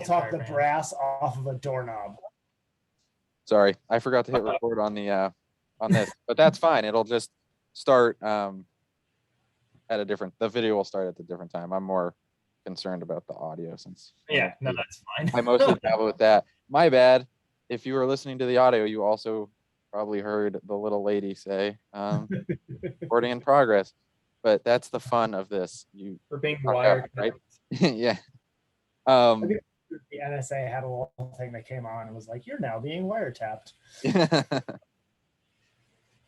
talk the brass off of a doorknob. Sorry, I forgot to hit record on the on this, but that's fine. It'll just start at a different. The video will start at a different time. I'm more concerned about the audio since. Yeah, no, that's fine. I mostly dabble with that. My bad. If you were listening to the audio, you also probably heard the little lady say recording in progress. But that's the fun of this. For being wired, right? Yeah. I think the NSA had a little thing that came on and was like, "You're now being wiretapped."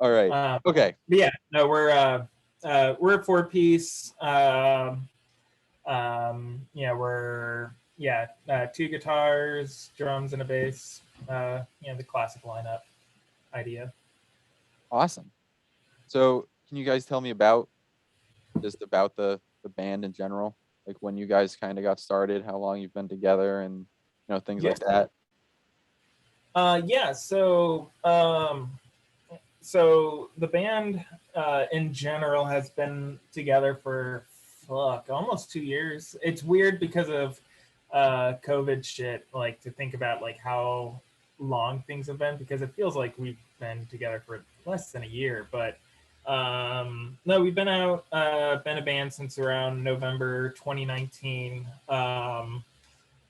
All right. Okay. Yeah. No, we're a 4-piece. We're 2 guitars, drums, and a bass. The classic lineup idea. Awesome. So, can you guys tell me about the band in general? Like when you guys kind of got started, how long you've been together, and things like that. So the band in general has been together for almost 2 years. It's weird because of COVID shit, like to think about like how long things have been, because it feels like we've been together for less than a year. But no, we've been a band since around November 2019.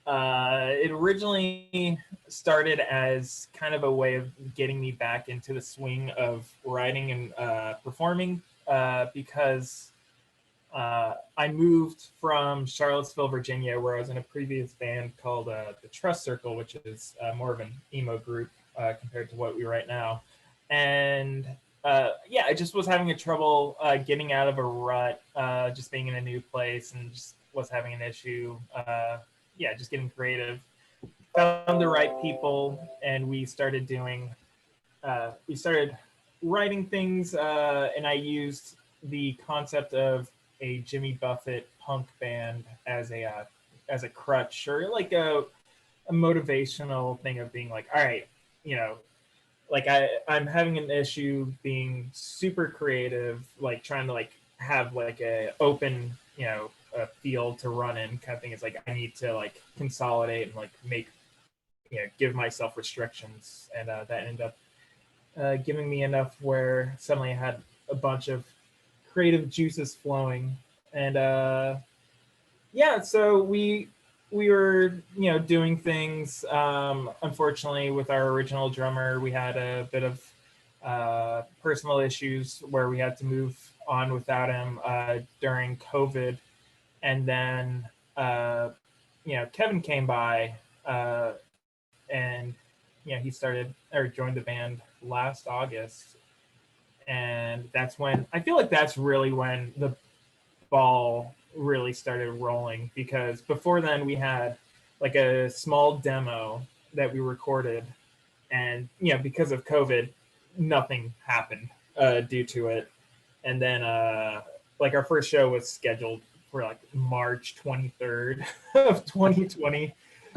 It originally started as kind of a way of getting me back into the swing of writing and performing, because I moved from Charlottesville, Virginia, where I was in a previous band called the Trust Circle, which is more of an emo group compared to what we write now. And I just was having trouble getting out of a rut, just being in a new place, and just was having an issue. Just getting creative. Found the right people, and we started writing things, and I used the concept of a Jimmy Buffett punk band as a crutch, or like a motivational thing of being like, all right, like I'm having an issue being super creative, like trying to like have like a open, a field to run in kind of thing. It's like I need to like consolidate and like make, give myself restrictions, and that ended up giving me enough where suddenly I had a bunch of creative juices flowing. And so we were doing things. Unfortunately, with our original drummer, we had a bit of personal issues where we had to move on without him during COVID. And then Kevin came by and he joined the band last August. And that's when I feel like that's really when the ball really started rolling, because before then we had like a small demo that we recorded, and because of COVID nothing happened due to it. And then like our first show was scheduled for like March 23rd of 2020.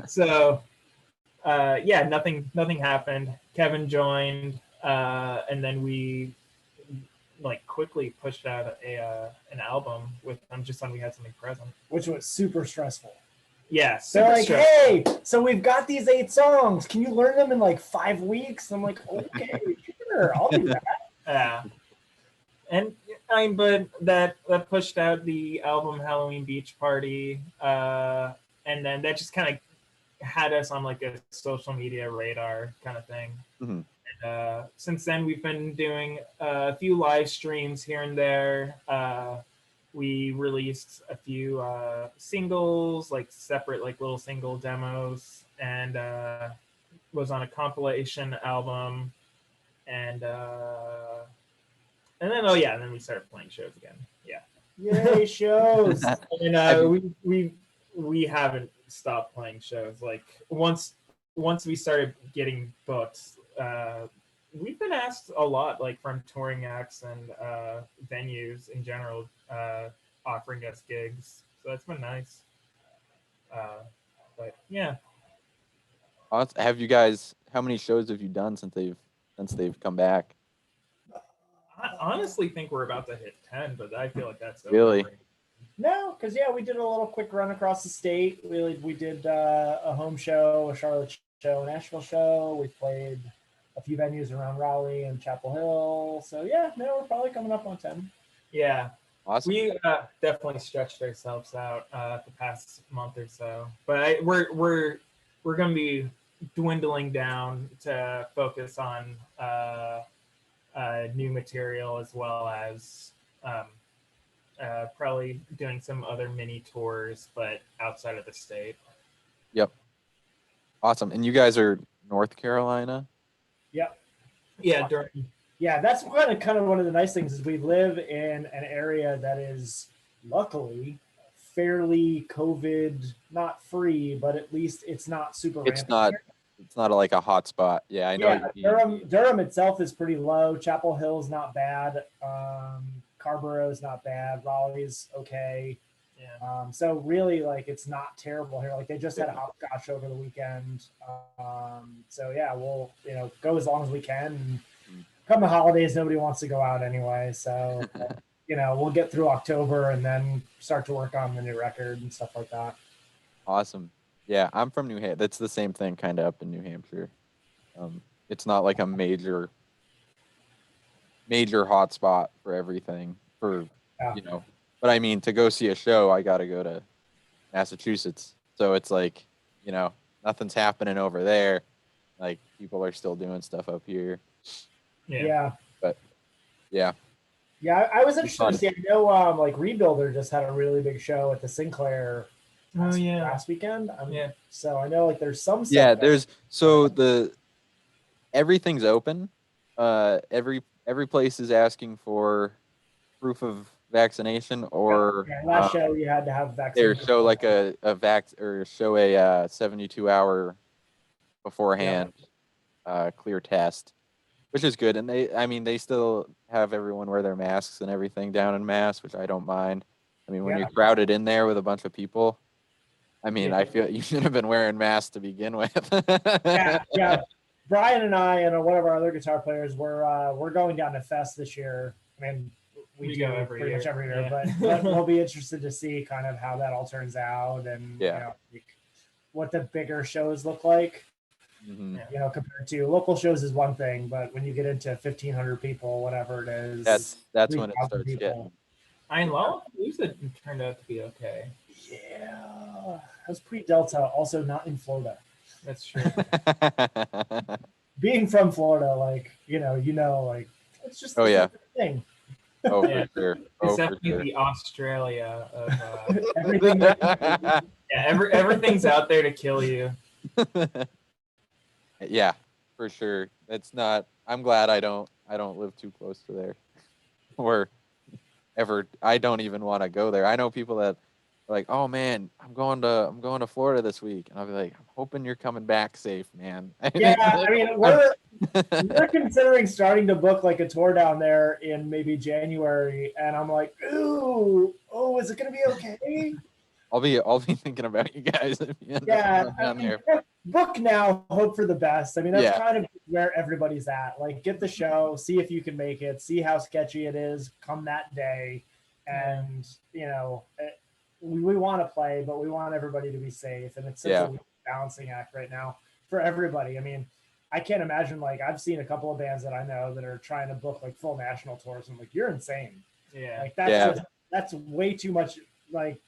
So nothing happened. Kevin joined, and then we like quickly pushed out an album with them just when we had something present, which was super stressful. Yeah, they're like, stressful. Hey, so we've got these 8 songs. Can you learn them in like 5 weeks? I'm like, okay, sure, I'll do that. Yeah. And but that pushed out the album Halloween Beach Party, and then that just kind of had us on like a social media radar kind of thing. Mm-hmm. And since then, we've been doing a few live streams here and there. We released a few singles, like separate, like little single demos, and was on a compilation album. And then and then we started playing shows again. Yeah. Yay, shows. And we haven't stopped playing shows. Like once we started getting booked, we've been asked a lot, like from touring acts and venues in general, offering us gigs. So that's been nice. But yeah. Have you guys? How many shows have you done since they've come back? I honestly think we're about to hit 10, but I feel like that's really. No, because we did a little quick run across the state. We did a home show, a Charlotte show, a Nashville show. We played a few venues around Raleigh and Chapel Hill. So we're probably coming up on 10. Yeah, Awesome. we definitely stretched ourselves out the past month or so, but we're going to be dwindling down to focus on new material as well as probably doing some other mini tours, but outside of the state. Yep. Awesome. And you guys are North Carolina? Yep. Yeah, that's kind of one of the nice things is we live in an area that is luckily fairly COVID not free, but at least it's not super It's rampant. It's not like a hot spot. Yeah, I know. Yeah, Durham itself is pretty low. Chapel Hill's not bad. Carborough's not bad. Raleigh's okay. Yeah. So really, like, it's not terrible here. Like, they just had a hopscotch over the weekend. So we'll go as long as we can. Come the holidays, nobody wants to go out anyway. So we'll get through October and then start to work on the new record and stuff like that. Awesome. Yeah, I'm from New Hampshire. That's the same thing, kind of up in New Hampshire. It's not like a major hotspot for everything. But I mean, to go see a show, I got to go to Massachusetts. So it's like, nothing's happening over there. Like, people are still doing stuff up here. Yeah. But yeah. Yeah, I was interested to see. I know, like, Rebuilder just had a really big show at the Sinclair. Last weekend. So I know, like, there's some stuff. Yeah, everything's open. Every place is asking for proof of vaccination or last show you had to have vaccination. Or show like a 72-hour beforehand clear test, which is good. And they still have everyone wear their masks and everything down in Mass, which I don't mind. I mean, when you're crowded in there with a bunch of people, I feel you should have been wearing masks to begin with. Yeah. Brian and I and one of our other guitar players we're going down to Fest this year. I mean, we do pretty much every year, but we'll be interested to see kind of how that all turns out and what the bigger shows look like. Mm-hmm. Compared to local shows is one thing, but when you get into 1,500 people, whatever it is, that's when it starts getting. Lollapalooza turned out to be okay. Yeah, that's pre-Delta. Also, not in Florida. That's true. Being from Florida, like like it's just the thing. Oh, for sure. It's definitely the Australia of everything. Everything's out there to kill you. Yeah, for sure. It's not. I'm glad I don't live too close to there, or ever. I don't even want to go there. I know people that are like, "Oh man, I'm going to Florida this week," and I'll be like, "I'm hoping you're coming back safe, man." Yeah, I mean, we're considering starting to book like a tour down there in maybe January, and I'm like, "Ooh, is it gonna be okay?" I'll be thinking about you guys if you end up down there. Book now, hope for the best. I mean, that's kind of where everybody's at. Like, get the show, see if you can make it, see how sketchy it is come that day, and we want to play, but we want everybody to be safe, and it's such a balancing act right now for everybody. I mean, I can't imagine, like, I've seen a couple of bands that I know that are trying to book like full national tours, and I'm like, you're insane. Yeah, like that's way too much. Like,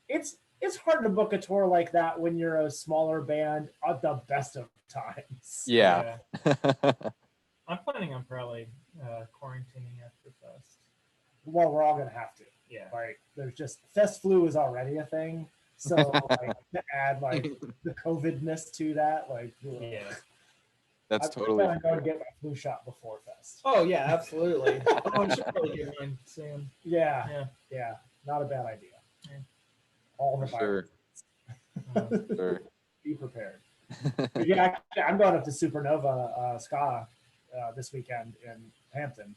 it's hard to book a tour like that when you're a smaller band at the best of times. Yeah. I'm planning on probably quarantining after Fest. Well, we're all gonna have to. Yeah. Like, there's just Fest flu is already a thing, so like to add like the COVID-ness to that, like that's totally. I'm going to get my flu shot before Fest. Oh yeah, absolutely. I should probably get mine soon. Yeah. Not a bad idea. Yeah. All the sure. Sure. Be prepared. But yeah, I'm going up to Supernova Ska this weekend in Hampton,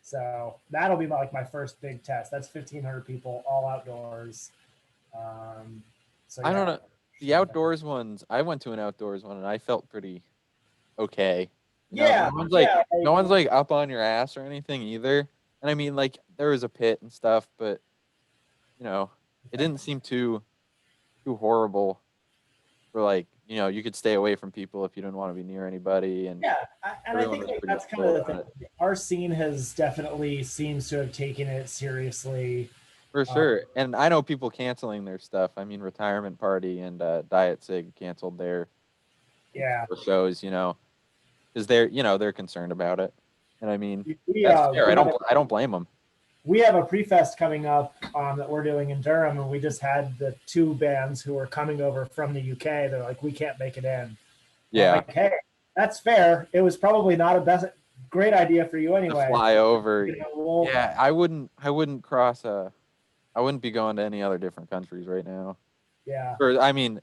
so that'll be my first big test. That's 1,500 people, all outdoors. So I don't know. The outdoors ones. I went to an outdoors one and I felt pretty okay. No one's like up on your ass or anything either. And I mean, like, there was a pit and stuff, but it didn't seem too horrible for like, you know, you could stay away from people if you didn't want to be near anybody. And Yeah, and I everyone think was like, pretty that's kind of the chill thing. about it. Our scene has definitely seems to have taken it seriously. For sure. And I know people canceling their stuff. I mean, Retirement Party and Diet Sig canceled their Yeah, shows, you know, because they're concerned about it. And I mean, we that's fair. we I don't blame them. we have a pre-fest coming up that we're doing in Durham, and we just had the two bands who are coming over from the UK. They're like, we can't make it in. And Yeah. I'm like, hey, that's fair. It was probably not a great idea for you To anyway. fly over. You know, Yeah, I wouldn't cross I wouldn't be going to any other different countries right now. Yeah. Or I mean,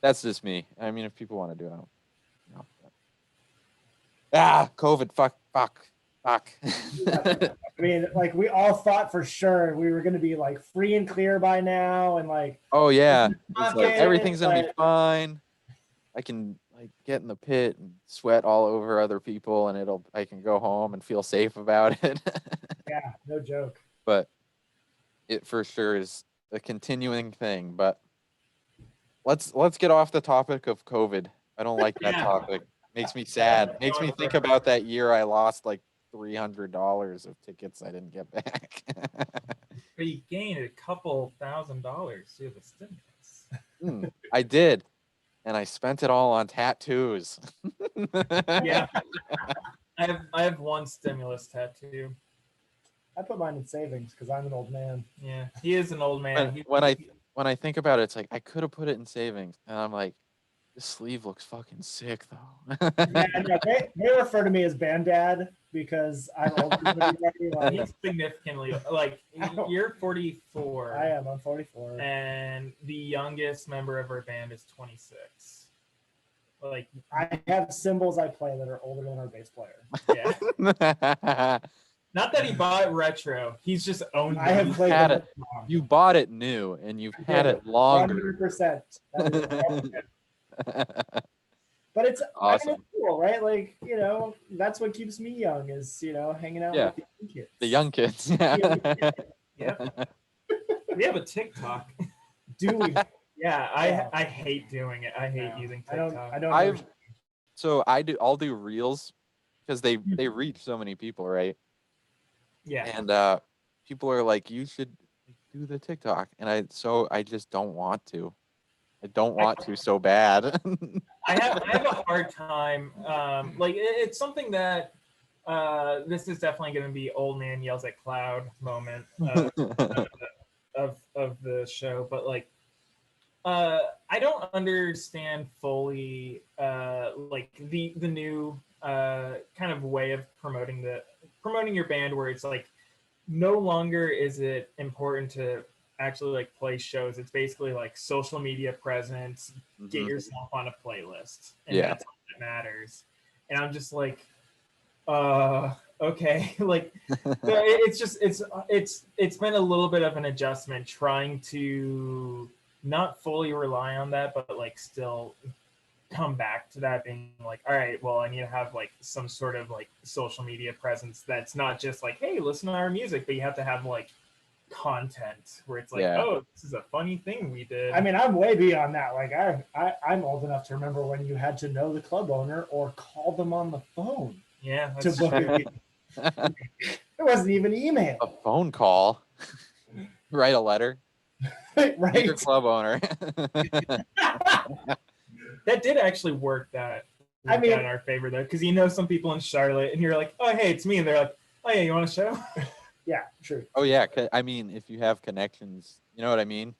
that's just me. I mean, if people want to do it, I don't. COVID, fuck. I mean, like we all thought for sure we were going to be like free and clear by now, and like, Oh yeah, it's it's like everything's gonna be fine. I can like get in the pit and sweat all over other people, and I can go home and feel safe about it. Yeah, no joke. But it for sure is a continuing thing. But let's get off the topic of COVID. I don't like that topic. Makes me sad. Makes me think about that year I lost like $300 of tickets I didn't get back. But you gained a couple $1,000s through the stimulus. I did, and I spent it all on tattoos. Yeah, I have one stimulus tattoo. I put mine in savings because I'm an old man. Yeah, he is an old man. When I think about it, it's like I could have put it in savings, and I'm like, this sleeve looks fucking sick though. Yeah, no, they refer to me as Bandad because I'm older than everybody. Like, He's significantly like you're 44. I am. I'm 44. And the youngest member of our band is 26. Like I have cymbals I play that are older than our bass player. Yeah. Not that he bought retro. He's just owned it. I have played had it. You bought it new, and you've had it longer. 100%. But it's awesome. I mean, it's cool, right? Like, you know, that's what keeps me young is, you know, hanging out with the young kids. Yeah. Yeah. We have a TikTok. Do we? Yeah, I hate doing it. I hate using TikTok. I'll do reels because they reach so many people, right? Yeah. And people are like, you should do the TikTok, and I just don't want to. I don't want to so bad. I have a hard time. Like it's something that this is definitely going to be old man yells at cloud moment of the show, but like I don't understand fully like the new kind of way of promoting your band, where it's like no longer is it important to actually like play shows. It's basically like social media presence, get yourself on a playlist, and that's all that matters. And I'm just like, okay. Like it's been a little bit of an adjustment trying to not fully rely on that, but like still come back to that, being like, all right, well, I need to have like some sort of like social media presence that's not just like, hey, listen to our music, but you have to have like content where it's like, oh, this is a funny thing we did. I mean, I'm way beyond that. Like I'm old enough to remember when you had to know the club owner or call them on the phone. Yeah, to book it. It wasn't even email. A phone call. Write a letter. Right. Your club owner. That did actually work. That I mean, in our favor though, because you know some people in Charlotte, and you're like, oh hey, it's me, and they're like, oh yeah, you want a show? Yeah, true. Oh yeah, I mean, if you have connections, you know what I mean.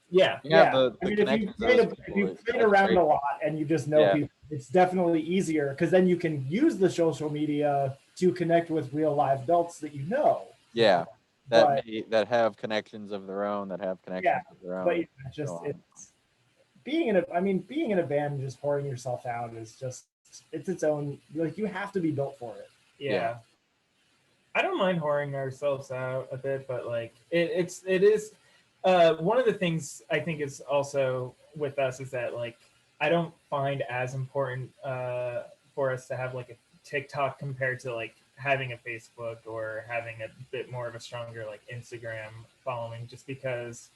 Yeah, I mean, if you played around a lot and you just know people, it's definitely easier because then you can use the social media to connect with real live adults that you know. Yeah, that have connections of their own, of their own. But it's being in a band and just pouring yourself out is just it's its own, like, you have to be built for it. Yeah. I don't mind whoring ourselves out a bit, but like it is one of the things I think is also with us is that like I don't find as important for us to have like a TikTok compared to like having a Facebook or having a bit more of a stronger like Instagram following, just because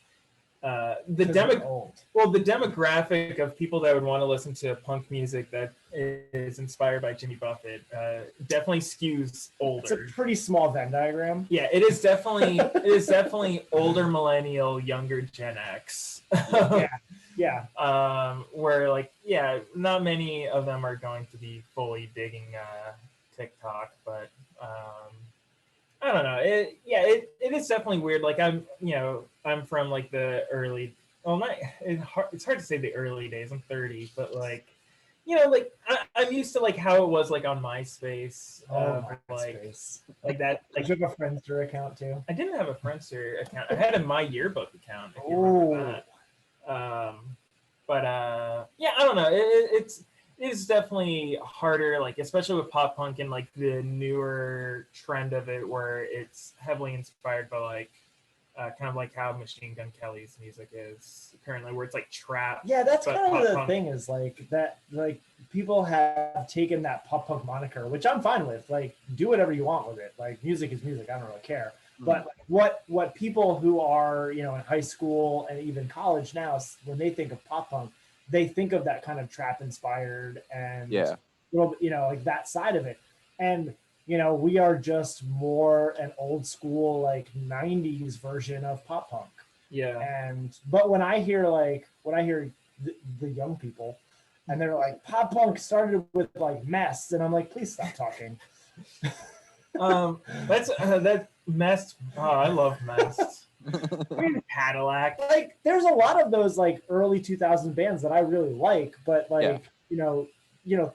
the 'Cause they're demo old. well, the demographic of people that would want to listen to punk music that is inspired by Jimmy Buffett definitely skews It's a older. pretty small Venn diagram. Yeah, it is definitely older millennial, younger Gen X. Yeah. Where like not many of them are going to be fully digging TikTok, but I don't know. It is definitely weird. Like I'm from like the early. Well, not it's hard to say the early days. I'm 30, but like like I'm used to like how it was like on MySpace. MySpace. Like that. Like Did you have a Friendster account too? I didn't have a Friendster account. I had a My Yearbook account. If you remember that. But yeah, I don't know. It is definitely harder, like especially with pop punk and like the newer trend of it, where it's heavily inspired by like kind of like how Machine Gun Kelly's music is currently, where it's like trap. Yeah, that's but kind of pop the punk. thing is like that. Like people have taken that pop punk moniker, which I'm fine with. Like, do whatever you want with it. Like, music is music. I don't really care. But what people who are in high school and even college now, when they think of pop punk, they think of that kind of trap inspired and like that side of it. And we are just more an old school like 90s version of pop punk. Yeah. But when I hear the young people and they're like, pop punk started with like Mess, and I'm like, please stop talking. That's that Mess. Oh, I love Mess. Cadillac. Like, there's a lot of those like early 2000 bands that I really like, but like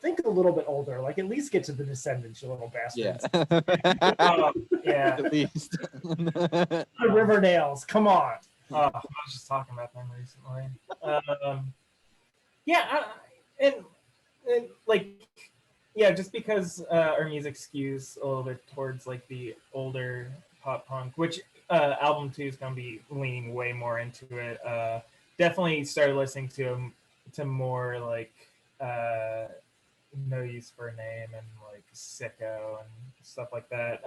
think a little bit older. Like, at least get to the Descendants, you little bastards. Yeah. At least. The Riverdales, come on. I was just talking about them recently. Just because our music skews a little bit towards like the older pop punk, which album 2 is gonna be leaning way more into it. Definitely started listening to more like No Use for a Name and like Sicko and stuff like that.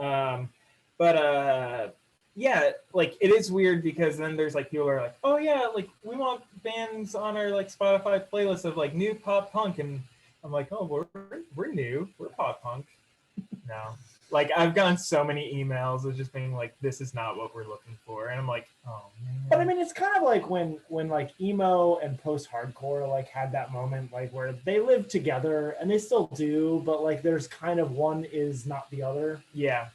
Like it is weird because then there's like people who are like, oh yeah, like we want bands on our like Spotify playlist of like new pop punk, and I'm like, oh, we're new, we're pop punk. No, like I've gotten so many emails of just being like, this is not what we're looking for, and I'm like, oh man. But I mean, it's kind of like when like emo and post hardcore like had that moment like where they live together, and they still do, but like there's kind of one is not the other. Yeah.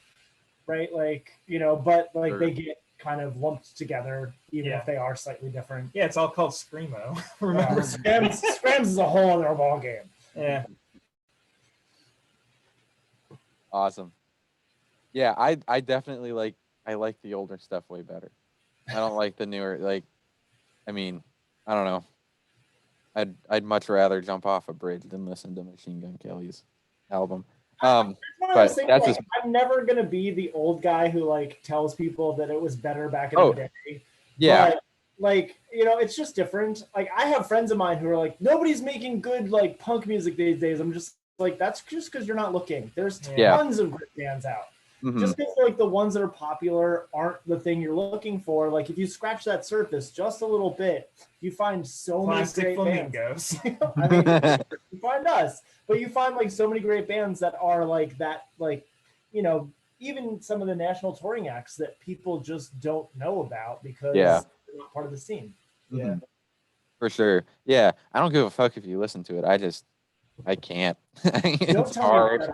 Right, like but like they get kind of lumped together, even if they are slightly different. Yeah, it's all called screamo. Remember, Scrams is a whole other ball game. Yeah. Awesome. Yeah, I definitely like the older stuff way better. I don't like the newer. Like, I mean, I don't know. I'd much rather jump off a bridge than listen to Machine Gun Kelly's album. But that's just, I'm never gonna be the old guy who like tells people that it was better back in the day. Yeah. But, like, it's just different. Like, I have friends of mine who are like, nobody's making good like punk music these days. I'm just like, that's just because you're not looking. There's tons of great bands out. Mm-hmm. Just because like the ones that are popular aren't the thing you're looking for. Like, if you scratch that surface just a little bit, you find so Plastic many great Flamingos. I mean, you find us, but you find like so many great bands that are like that, like even some of the national touring acts that people just don't know about because they're not part of the scene. Yeah, for sure. Yeah, I don't give a fuck if you listen to it. I can't. It's hard.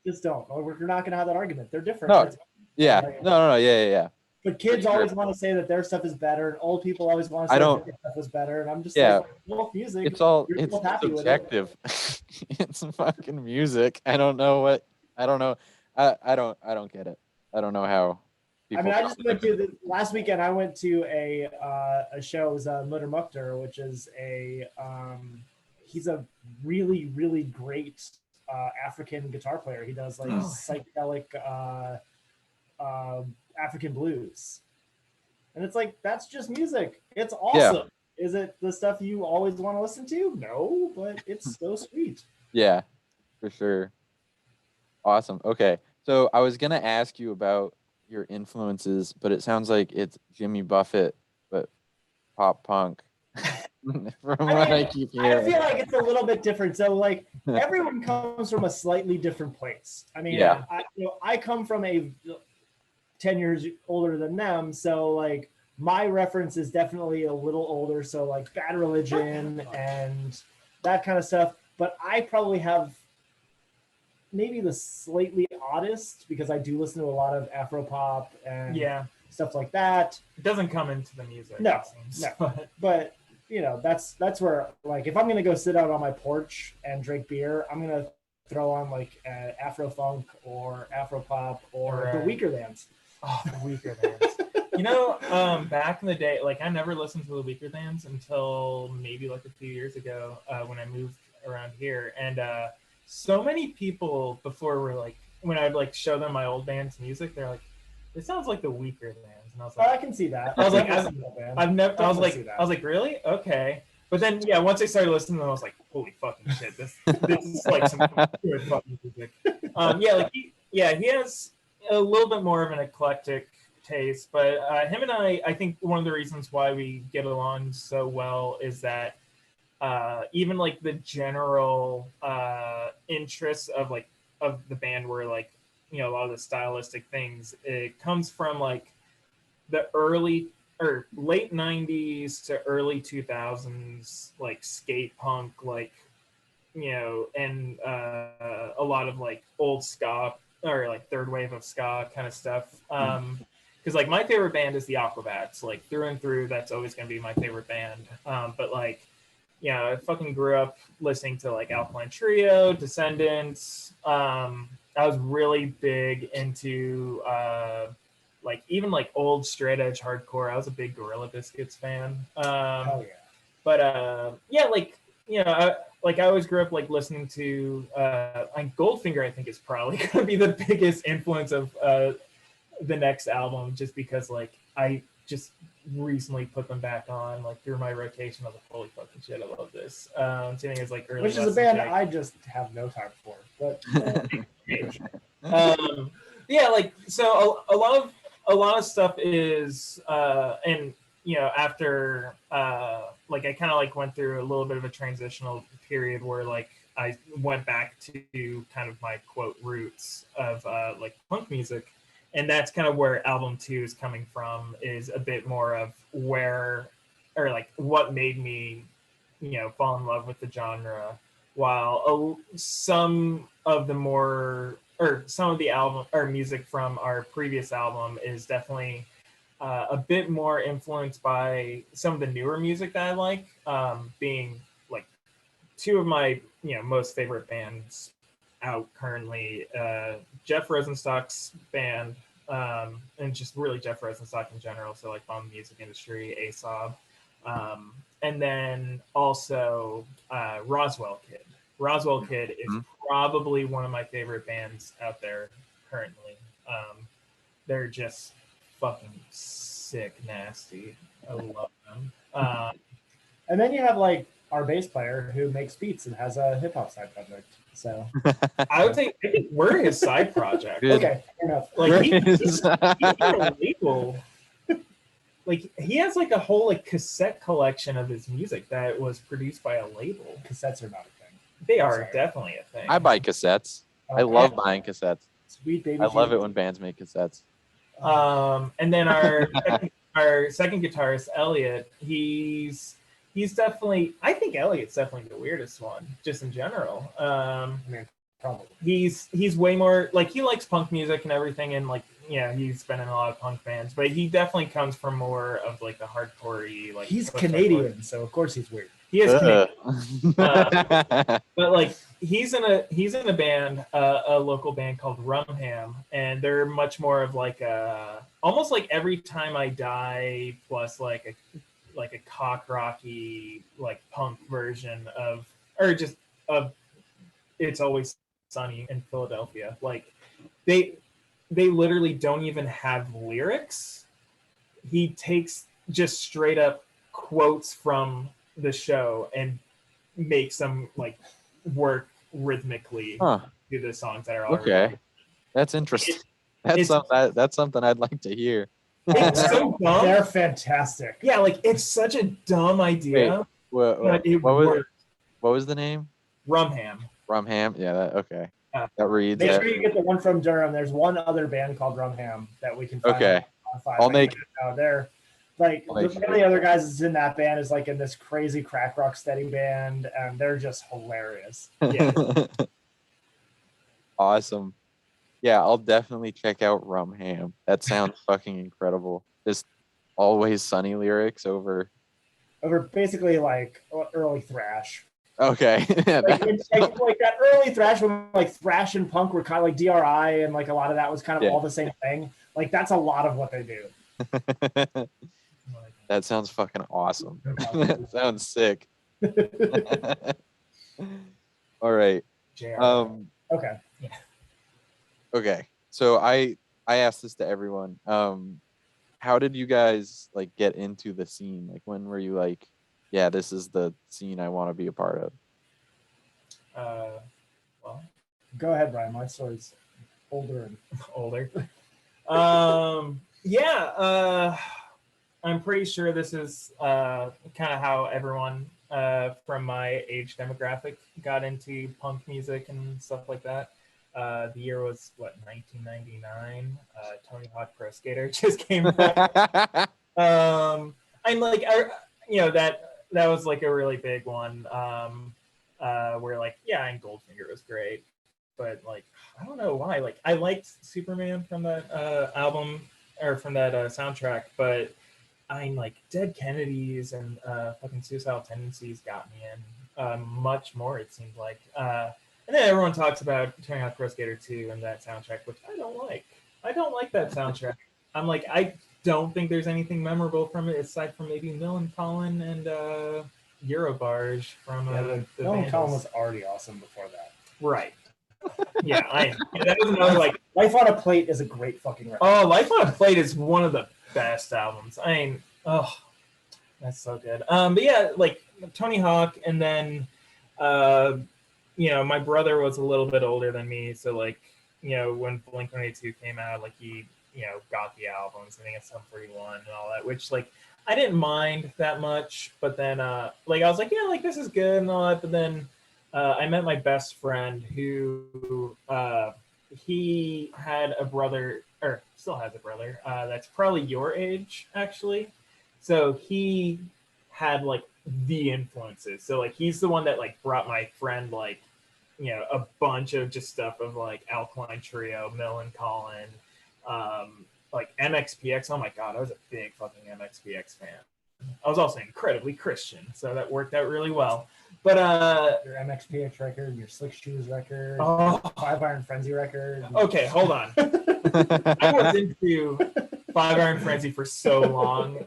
Just don't. We're not gonna have that argument. They're different. No. Yeah. No. Yeah. But kids always want to say that their stuff is better, and old people always want to say that their stuff is better. And I'm just like, well, music. It's subjective. It's fucking music. I don't know. I don't get it. I don't know how. I mean, I just went to last weekend. I went to a show. It was Mutter Mukter, which is he's a really, really great African guitar player. He does like psychedelic African blues, and it's like, that's just music. It's awesome. Is it the stuff you always want to listen to? No, but it's so sweet. Yeah, for sure. Awesome. Okay, so I was gonna ask you about your influences, but it sounds like it's Jimmy Buffett, but pop punk. From what I keep I hearing. feel like it's a little bit different. So like everyone comes from a slightly different place. I mean, Yeah. I come from a 10 years older than them, so like my reference is definitely a little older. So like Bad Religion and that kind of stuff. But I probably have maybe the slightly oddest because I do listen to a lot of Afro pop and stuff like that. It doesn't come into the music. No, seems, no. But you know, that's where like if I'm gonna go sit out on my porch and drink beer, I'm gonna throw on like Afro funk or Afro pop or the Weaker Thans. Oh, the Weaker Thans. You know, back in the day, like I never listened to the Weaker Thans until maybe like a few years ago when I moved around here, and so many people before were like, when I'd like show them my old band's music, they're like, "It sounds like the Weaker Thans," and I was like, I can see that. I was like, I've never. I was like, really? Okay. But then, yeah, once I started listening to them, I was like, holy fucking shit, this is like some good fucking music. He has a little bit more of an eclectic taste, but him and I think one of the reasons why we get along so well is that even like the general interests of the band were like, you know, a lot of the stylistic things, it comes from like the early or late 90s to early 2000s, like skate punk, like, you know, and a lot of like old ska or like third wave of ska kind of stuff. Because like my favorite band is the Aquabats, like through and through. That's always going to be my favorite band. But like, yeah, I fucking grew up listening to like Alkaline Trio, Descendants. I was really big into like even like old straight edge hardcore. I was a big Gorilla Biscuits fan. Hell yeah. But yeah, like, you know, I always grew up like listening to like Goldfinger. I think is probably going to be the biggest influence of the next album, just because like I just recently put them back on like through my rotation. I was like, holy fucking shit, I love this. Sitting as like early, which is a band I just have no time for. But yeah, like so a lot of stuff is and you know, after like I kind of like went through a little bit of a transitional period where like I went back to kind of my quote roots of like punk music, and that's kind of where album 2 is coming from, is a bit more of where or like what made me, you know, fall in love with the genre, while some of the album or music from our previous album is definitely a bit more influenced by some of the newer music that I like, being like two of my, you know, most favorite bands out currently, Jeff Rosenstock's band, and just really Jeff Rosenstock in general, so like Bomb Music Industry, ASOB, and then also Roswell Kid. Roswell Kid is probably one of my favorite bands out there currently. They're just fucking sick, nasty. I love them. and then you have like our bass player who makes beats and has a hip hop side project. So I would say I think we're his side project. Good. okay, fair enough. Like he's a label. Like he has like a whole like cassette collection of his music that was produced by a label. Cassettes are not a thing. They are definitely a thing. I buy cassettes. I love buying cassettes. Sweet baby. I love it when bands make cassettes. And then our second guitarist, Elliot, he's definitely, I think Elliot's definitely the weirdest one, just in general. I mean, probably. He's way more like, he likes punk music and everything, and like, yeah, he's been in a lot of punk bands, but he definitely comes from more of like the hardcore-y, like he's Canadian, so of course he's weird. He is Canadian. But like he's in a band, a local band called Rumham, and they're much more of like almost like Every Time I Die plus like a cock rocky like punk version of, or just of It's Always Sunny in Philadelphia. Like they literally don't even have lyrics. He takes just straight up quotes from the show and makes them like work rhythmically to the songs that are already. Okay, that's interesting. That's something I'd like to hear. It's so dumb. They're fantastic. Yeah, like it's such a dumb idea. But it what worked. was the name? Rumham. Rumham. Yeah. Okay. Yeah. That reads. Make sure you get the one from Durham. There's one other band called Rumham that we can find. Okay. On Spotify. I'll make. They're like I'll one make of the other guys that's in that band is like in this crazy crack rock steady band, and they're just hilarious. Yeah. Awesome. Yeah, I'll definitely check out Rumham. That sounds fucking incredible. Just Always Sunny lyrics over basically like early thrash. Okay. like that early thrash when like thrash and punk were kind of like DRI and like a lot of that was kind of all the same thing. Like that's a lot of what they do. That sounds fucking awesome. That sounds sick. All right. Okay. Okay. So I asked this to everyone. How did you guys like get into the scene? Like when were you like, yeah, this is the scene I want to be a part of? Well, go ahead, Brian. My story's older. Yeah. I'm pretty sure this is kind of how everyone from my age demographic got into punk music and stuff like that. The year was 1999. Tony Hawk Pro Skater just came out. I'm like, that was like a really big one. Where like, yeah, and Goldfinger was great, but like, I don't know why. Like, I liked Superman from that album or from that soundtrack, but I'm like Dead Kennedys and fucking Suicidal Tendencies got me in much more. It seemed like. And then everyone talks about Tony Hawk Pro Skater 2 and that soundtrack, which I don't like. I don't like that soundtrack. I'm like, I don't think there's anything memorable from it aside from maybe Millencolin and Eurobarge from the Millencolin was already awesome before that. Right. Yeah, that was another like Life on a Plate is a great fucking record. Oh, Life on a Plate is one of the best albums. That's so good. But yeah, like Tony Hawk, and then my brother was a little bit older than me, so like, when Blink-182 came out, like he, got the albums, I think it's Sum 41 and all that, which like I didn't mind that much, but then like I was like, yeah, like this is good and all that, but then I met my best friend who he had a brother, or still has a brother, that's probably your age actually. So he had like the influences. So like he's the one that like brought my friend like, a bunch of just stuff of like Alkaline Trio, Millencolin, like MXPX. Oh my god, I was a big fucking MXPX fan. I was also incredibly Christian, so that worked out really well. But your MXPX record, your Slick Shoes record, Five Iron Frenzy record. Okay, hold on. I was into Five Iron Frenzy for so long.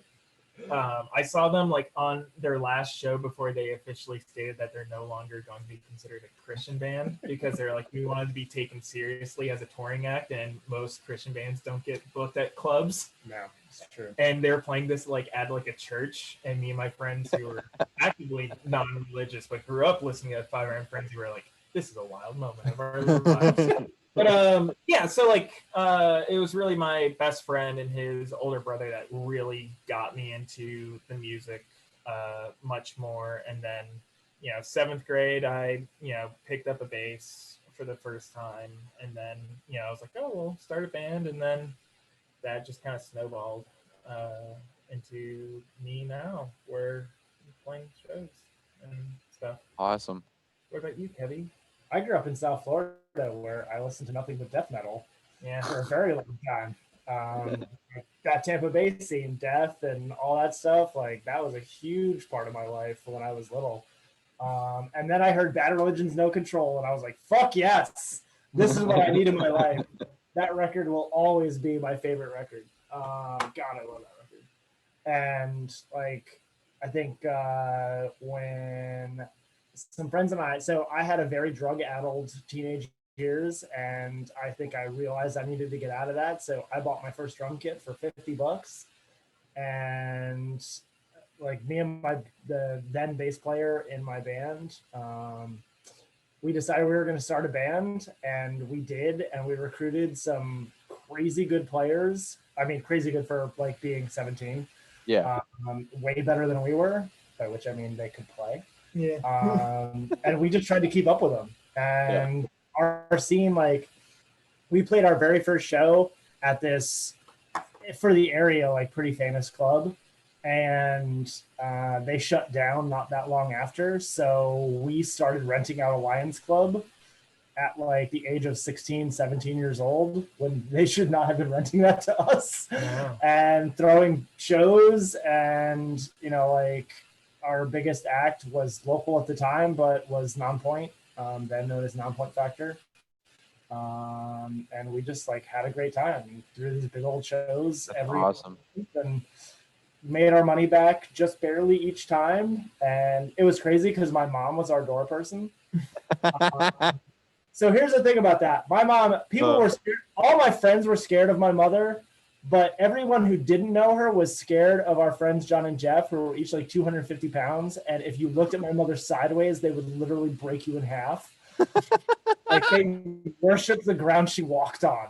I saw them like on their last show before they officially stated that they're no longer going to be considered a Christian band, because they're like, we wanted to be taken seriously as a touring act, and most Christian bands don't get booked at clubs. No, it's true. And they're playing this like at like a church, and me and my friends who were actively non-religious but grew up listening to Five Iron Frenzy were like, this is a wild moment of our lives. But yeah, so like it was really my best friend and his older brother that really got me into the music much more. And then, 7th grade, I, picked up a bass for the first time. And then, I was like, oh, we'll start a band. And then that just kind of snowballed into me now. We're playing shows and stuff. Awesome. What about you, Kevin? I grew up in South Florida where I listened to nothing but death metal for a very long time. That Tampa Bay scene, death and all that stuff, like that was a huge part of my life when I was little. And then I heard Bad Religion's No Control, and I was like, fuck yes, this is what I need in my life. That record will always be my favorite record. God, I love that record. And like, I think when some friends and I had a very drug-addled teenage years, and I think I realized I needed to get out of that. So I bought my first drum kit for $50, and like me and the then bass player in my band, we decided we were going to start a band, and we did, and we recruited some crazy good players I mean, crazy good for like being 17. Yeah. Way better than we were, by which I mean they could play. Yeah. And we just tried to keep up with them. And our scene, like, we played our very first show at this, for the area, like pretty famous club, and they shut down not that long after. So we started renting out a Lions Club at like the age of 16, 17 years old, when they should not have been renting that to us. Wow. And throwing shows. And, you know, like, our biggest act was local at the time, but was Nonpoint, then known as Nonpoint Factor. And we just like had a great time through these big old shows every Awesome. week, and made our money back just barely each time. And it was crazy because my mom was our door person. So here's the thing about that. My mom, people were scared. All my friends were scared of my mother, but everyone who didn't know her was scared of our friends John and Jeff, who were each like 250 pounds. And if you looked at my mother sideways, they would literally break you in half. Like, they worshipped the ground she walked on.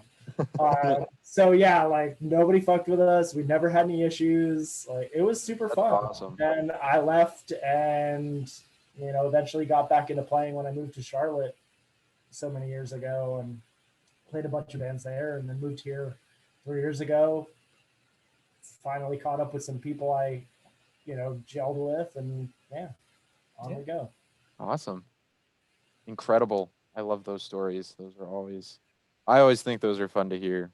So yeah, like, nobody fucked with us. We never had any issues. Like, it was super fun. Awesome. And I left and, you know, eventually got back into playing when I moved to Charlotte so many years ago, and played a bunch of bands there, and then moved here 3 years ago. Finally caught up with some people I, you know, gelled with, and yeah, on we go. Awesome. Incredible. I love those stories. I always think those are fun to hear.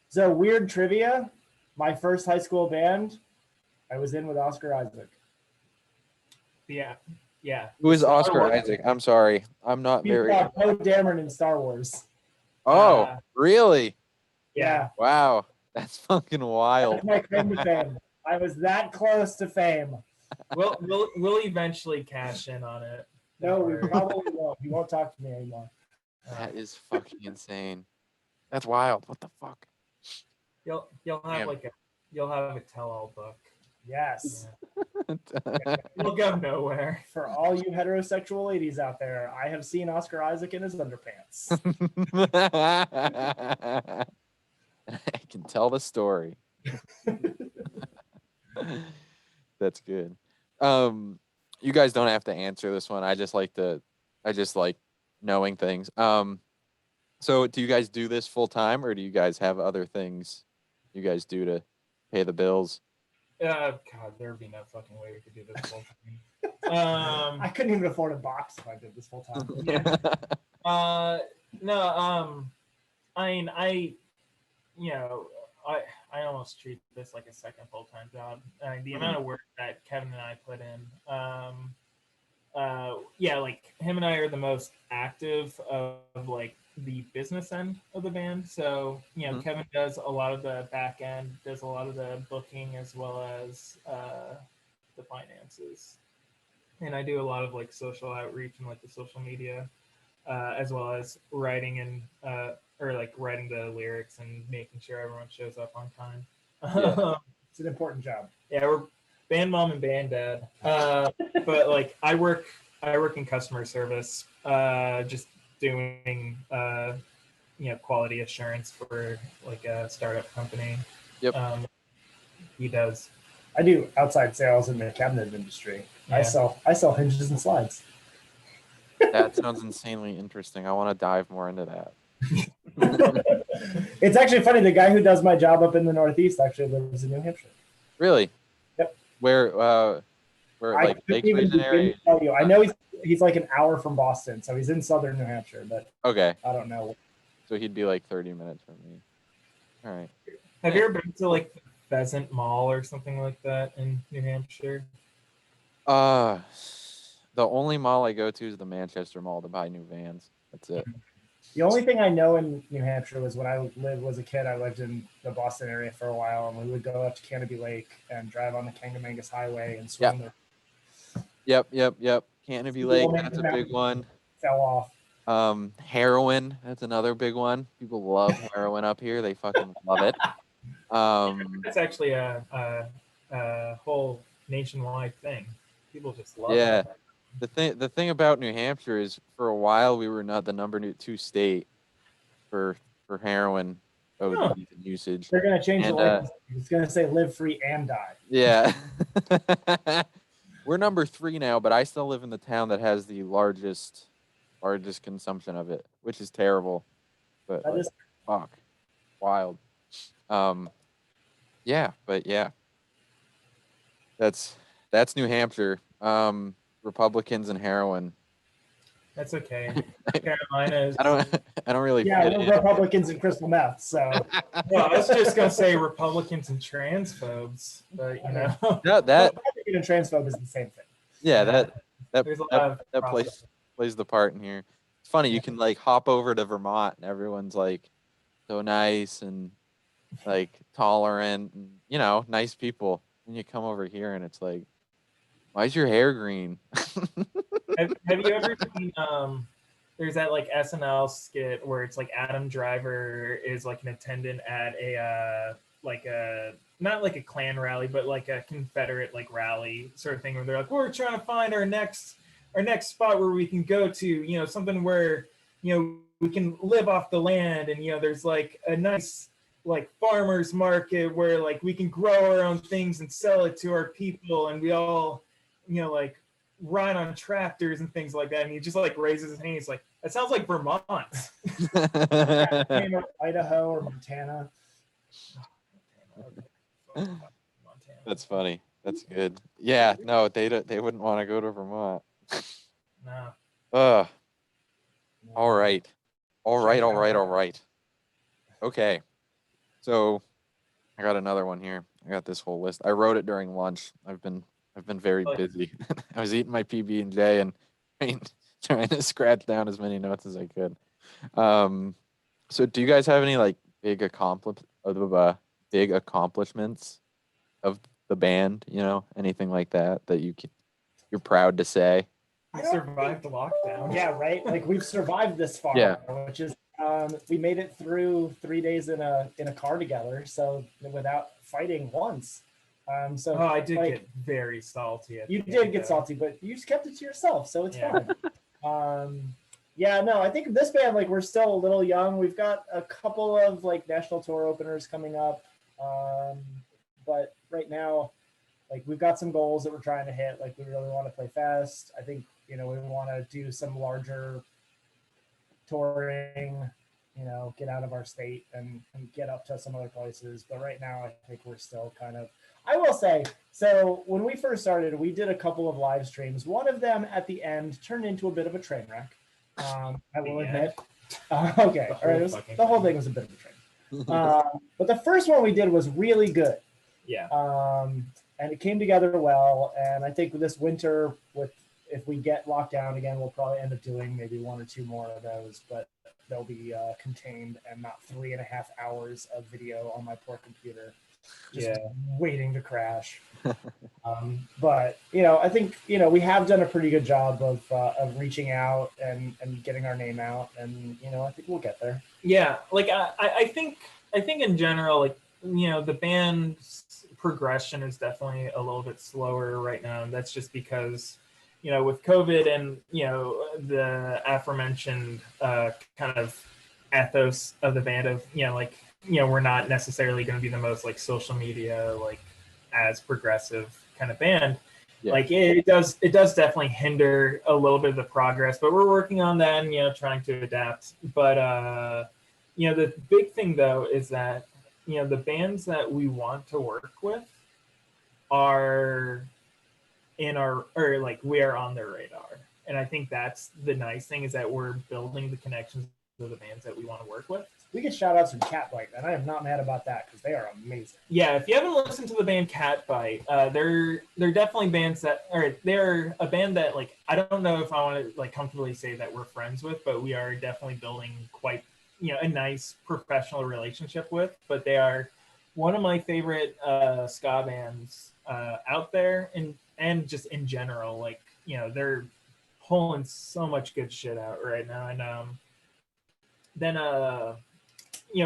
So, weird trivia. My first high school band, I was in with Oscar Isaac. Yeah. Who is Oscar Isaac? I'm sorry. I'm not He's very. Poe Dameron in Star Wars. Oh, really? Yeah. Wow. That's fucking wild. That's my claim to fame. I was that close to fame. We'll eventually cash in on it. No, we probably won't. He won't talk to me anymore. That is fucking insane. That's wild. What the fuck? You'll have you'll have a tell-all book. Yes. Yeah. You'll go nowhere. For all you heterosexual ladies out there, I have seen Oscar Isaac in his underpants. I can tell the story. That's good. You guys don't have to answer this one. I just like knowing things. So do you guys do this full time, or do you guys have other things you guys do to pay the bills? God, there'd be no fucking way we could do this full time. I couldn't even afford a box if I did this full time. No. I mean, I almost treat this like a second full-time job. The amount of work that Kevin and I put in, like, him and I are the most active of like the business end of the band. So, you know, Kevin does a lot of the back end, does a lot of the booking, as well as the finances. And I do a lot of like social outreach and like the social media, as well as writing and writing the lyrics and making sure everyone shows up on time. Yeah. It's an important job. Yeah, we're band mom and band dad. But like, I work in customer service, just doing quality assurance for like a startup company. Yep. He does. I do outside sales in the cabinet industry. Yeah. I sell hinges and slides. That sounds insanely interesting. I want to dive more into that. It's actually funny. The guy who does my job up in the Northeast actually lives in New Hampshire. Really? Yep. Where like Lake Region area? I know he's like an hour from Boston, so he's in southern New Hampshire, but okay. I don't know. So he'd be like 30 minutes from me. All right. Have you ever been to like Pheasant Mall or something like that in New Hampshire? The only mall I go to is the Manchester Mall to buy new vans. That's it. The only thing I know in New Hampshire was when I was a kid, I lived in the Boston area for a while, and we would go up to Canopy Lake and drive on the Kangamangas Highway and swim there. Yep. Canopy Lake, that's a big one. Fell off. Heroin, that's another big one. People love heroin up here. They fucking love it. It's actually a whole nationwide thing. People just love it. The thing about New Hampshire is, for a while we were not the number 2 state for heroin decent usage. They're gonna change the And, license. It's gonna say live free and die. Yeah. We're number 3 now, but I still live in the town that has the largest consumption of it, which is terrible. But That like, is fuck, wild. Yeah, but yeah, that's New Hampshire. Republicans and heroin. That's okay. Carolina is. I don't really. yeah, fit we're in. Republicans and crystal meth. So Well, I was just gonna say Republicans and transphobes, but you know. that Republican and transphobe is the same thing. yeah There's a lot of plays the part in here. It's funny, you can like hop over to Vermont and everyone's like so nice and like tolerant and nice people. And you come over here and it's like, why is your hair green? Have you ever seen there's that like SNL skit where it's like Adam Driver is like an attendant at a like a not like a Klan rally, but like a Confederate like rally sort of thing, where they're like, we're trying to find our next spot where we can go to, something where we can live off the land, and there's like a nice like farmers market where like we can grow our own things and sell it to our people, and we all like ride on tractors and things like that. And he just like raises his hand. He's like, that sounds like Vermont. Idaho or Montana. That's funny. That's good. Yeah, no, they wouldn't want to go to Vermont. No. All right. Okay. So I got another one here. I got this whole list. I wrote it during lunch. I've been very busy. I was eating my PB&J and trying to scratch down as many notes as I could. So do you guys have any like big accomplishments of the band? Anything like that you're proud to say? We survived the lockdown. Yeah, right. Like we've survived this far, Yeah. which is we made it through 3 days in a car together, so without fighting once. So I did get very salty. You did get salty, but you just kept it to yourself, so it's fine. Yeah, no, I think this band, like, we're still a little young. We've got a couple of like national tour openers coming up, but right now, like, we've got some goals that we're trying to hit. Like, we really want to play fest. I think we want to do some larger touring. Get out of our state and get up to some other places. But right now, I think we're still kind of. I will say, so when we first started, we did a couple of live streams. One of them at the end turned into a bit of a train wreck. I will admit. Okay, all right. The whole thing was a bit of a train. But the first one we did was really good. Yeah. And it came together well. And I think this winter, if we get locked down again, we'll probably end up doing maybe 1 or 2 more of those. But they'll be contained and not 3.5 hours of video on my poor computer. Just waiting to crash. But I think we have done a pretty good job of reaching out and getting our name out, and I think we'll get there. Yeah, like I think in general, like the band's progression is definitely a little bit slower right now, and that's just because with COVID and the aforementioned kind of ethos of the band of we're not necessarily going to be the most like social media like as progressive kind of band. Yeah. Like it does definitely hinder a little bit of the progress, but we're working on that and trying to adapt. But the big thing though is that the bands that we want to work with are we are on their radar. And I think that's the nice thing, is that we're building the connections of the bands that we want to work with. We get shout outs from Catbite, and I am not mad about that because they are amazing. Yeah, if you haven't listened to the band Catbite, they're definitely bands that, or they're a band that like I don't know if I want to like comfortably say that we're friends with, but we are definitely building quite a nice professional relationship with. But they are one of my favorite ska bands out there, and just in general, like they're pulling so much good shit out right now. And then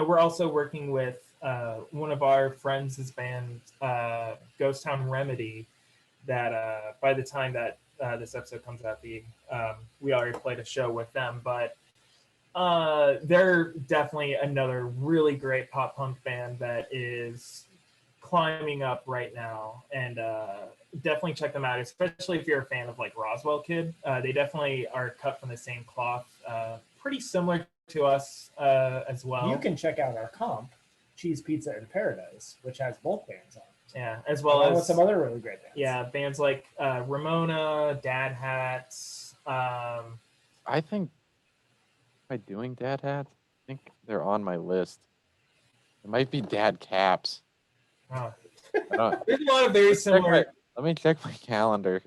we're also working with one of our friends' band, Ghost Town Remedy, that by the time that this episode comes out, we already played a show with them. But They're definitely another really great pop punk band that is climbing up right now, and definitely check them out, especially if you're a fan of like Roswell Kid. They definitely are cut from the same cloth, pretty similar to us as well. You can check out our comp, Cheese Pizza in Paradise, which has both bands on. Yeah, as well Along as with some other really great bands. Yeah, bands like Ramona, Dad Hats. I think by doing Dad Hats, I think they're on my list. It might be Dad Caps. Oh, I don't, there's a lot of very similar. let me check my calendar.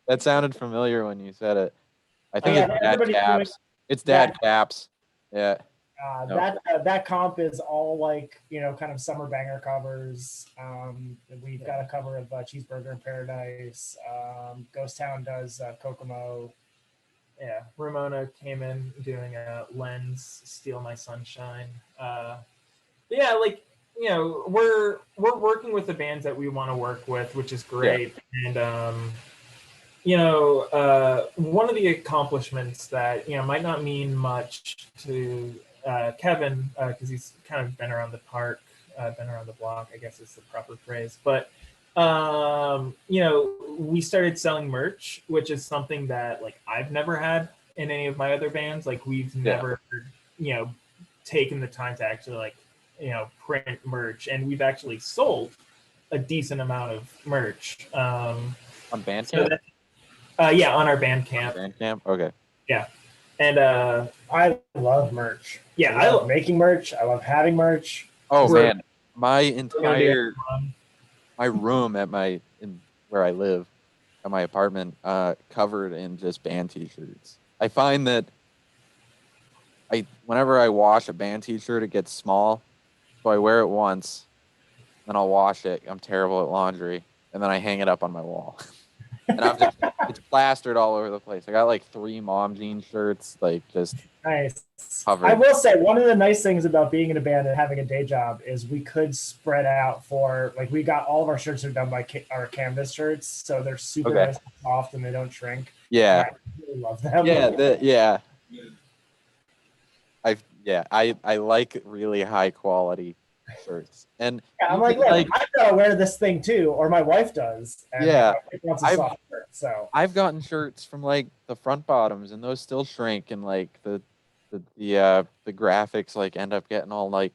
That sounded familiar when you said it. I think yeah, it's Dad everybody's Caps. doing It's Dad Caps. Yeah. No. That comp is all like, you know, kind of summer banger covers. We've got a cover of Cheeseburger in Paradise. Ghost Town does Kokomo. Yeah, Ramona came in doing a Lens, Steal My Sunshine. Yeah, like, you know, we're working with the bands that we want to work with, which is great. Yeah. And you know, one of the accomplishments that, you know, might not mean much to Kevin, because he's kind of been around the park, been around the block, I guess is the proper phrase. But you know, we started selling merch, which is something that like I've never had in any of my other bands. Like we've never, you know, taken the time to actually like, you know, print merch, and we've actually sold a decent amount of merch. On Bandcamp? So yeah, on our Bandcamp. Bandcamp? Okay. Yeah. And I love merch. Yeah, I love making merch. I love having merch. Oh man, my entire my room at where I live, at my apartment, covered in just band t-shirts. I find that whenever I wash a band t-shirt, it gets small, so I wear it once, then I'll wash it. I'm terrible at laundry, and then I hang it up on my wall. And it's plastered all over the place. I got like 3 Mom Jean shirts, like just nice. covered. I will say one of the nice things about being in a band and having a day job is we could spread out for, like, we got all of our shirts are done by our canvas shirts, so they're super nice and soft and they don't shrink. Yeah, I really love them. Yeah, I like really high quality shirts, and I'm like, I gotta wear this thing too, or my wife does. And wants a soft shirt, so I've gotten shirts from like the front bottoms, and those still shrink, and like the graphics like end up getting all like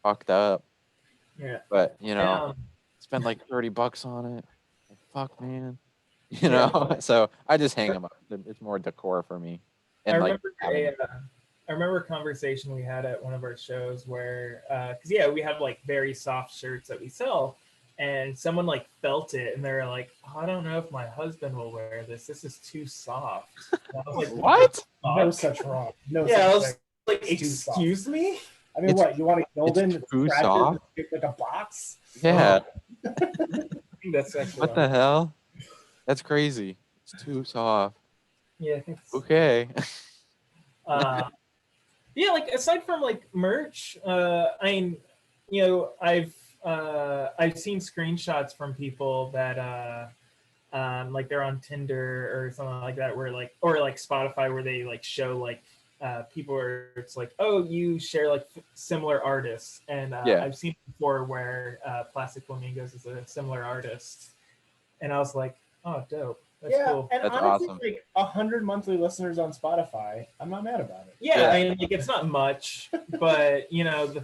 fucked up. Yeah. But you know, spent like $30 on it. Like, fuck, man. You know, so I just hang them up. It's more decor for me. And I remember a conversation we had at one of our shows where, because we have like very soft shirts that we sell, and someone like felt it and they're like, oh, I don't know if my husband will wear this. This is too soft. And I was like, what? No such wrong. No. Yeah, I was like, excuse me. I mean, what you want a golden too soft? Like a box? Yeah. I think that's actually what the hell? That's crazy. It's too soft. Yeah, I think okay. Yeah, like aside from like merch, I mean, you know, I've seen screenshots from people that like they're on Tinder or something like that, where like, or like Spotify, where they like show like people where it's like, oh, you share like similar artists, and I've seen before where Plastic Flamingos is a similar artist, and I was like, oh, dope. That's cool. And that's honestly, awesome. Like 100 monthly listeners on Spotify, I'm not mad about it. Yeah, I mean, like it's not much, but you know, the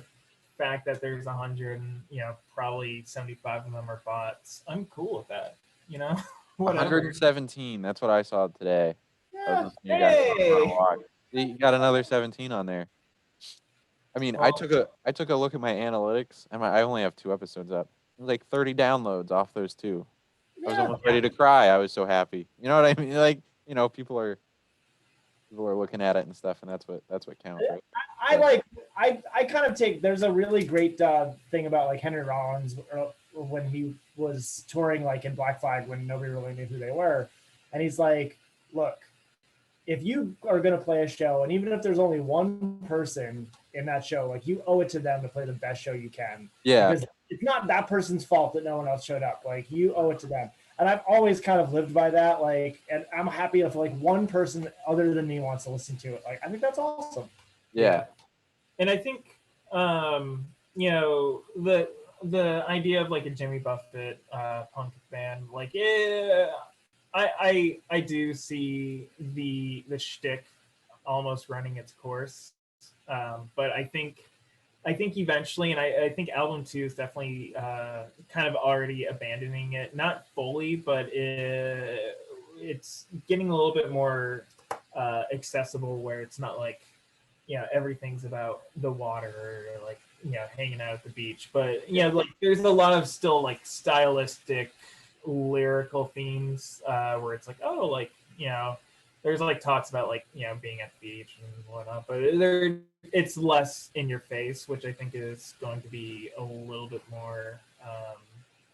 fact that there's 100 and you know probably 75 of them are bots, I'm cool with that. You know, 117. That's what I saw today. Yeah. You got another 17 on there. I mean, I took a look at my analytics, and I only have 2 episodes up. It was like 30 downloads off those 2. I was almost ready to cry. I was so happy. You know what I mean? Like, you know, people are looking at it and stuff, and that's what counts. Right? I kind of take. There's a really great thing about like Henry Rollins when he was touring like in Black Flag when nobody really knew who they were, and he's like, look, if you are going to play a show, and even if there's only one person in that show, like you owe it to them to play the best show you can. Yeah. Because it's not that person's fault that no one else showed up. Like you owe it to them. and I've always kind of lived by that. Like, and I'm happy if like one person other than me wants to listen to it. Like, I think that's awesome. Yeah. And I think you know, the idea of like a Jimmy Buffett punk band, like I do see the shtick almost running its course. But I think eventually, and I think album 2 is definitely kind of already abandoning it, not fully, but it's getting a little bit more accessible, where it's not like, you know, everything's about the water or like, you know, hanging out at the beach, but you know, like there's a lot of still like stylistic lyrical themes where it's like, oh, like, you know, there's like talks about like, you know, being at the beach and whatnot, but it's less in your face, which I think is going to be a little bit more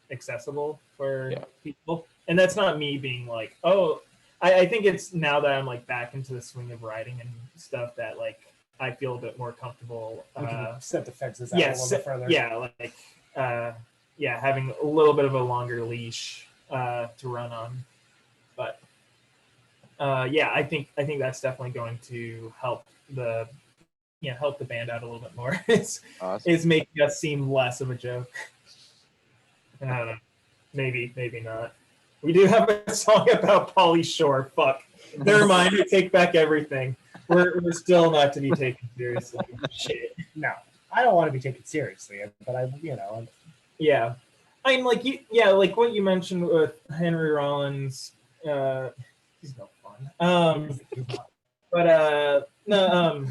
accessible for people. And that's not me being like, oh, I think it's now that I'm like back into the swing of writing and stuff that like I feel a bit more comfortable. We can set the fences out a little bit further. Yeah, like having a little bit of a longer leash to run on. But yeah, I think that's definitely going to help the band out a little bit more. It's making us seem less of a joke. I don't know. Maybe not. We do have a song about Pauly Shore. Fuck. Never mind. I take back everything. We're still not to be taken seriously. Shit. No, I don't want to be taken seriously, but I, you know. Yeah, I'm like like what you mentioned with Henry Rollins. He's no fun. But no,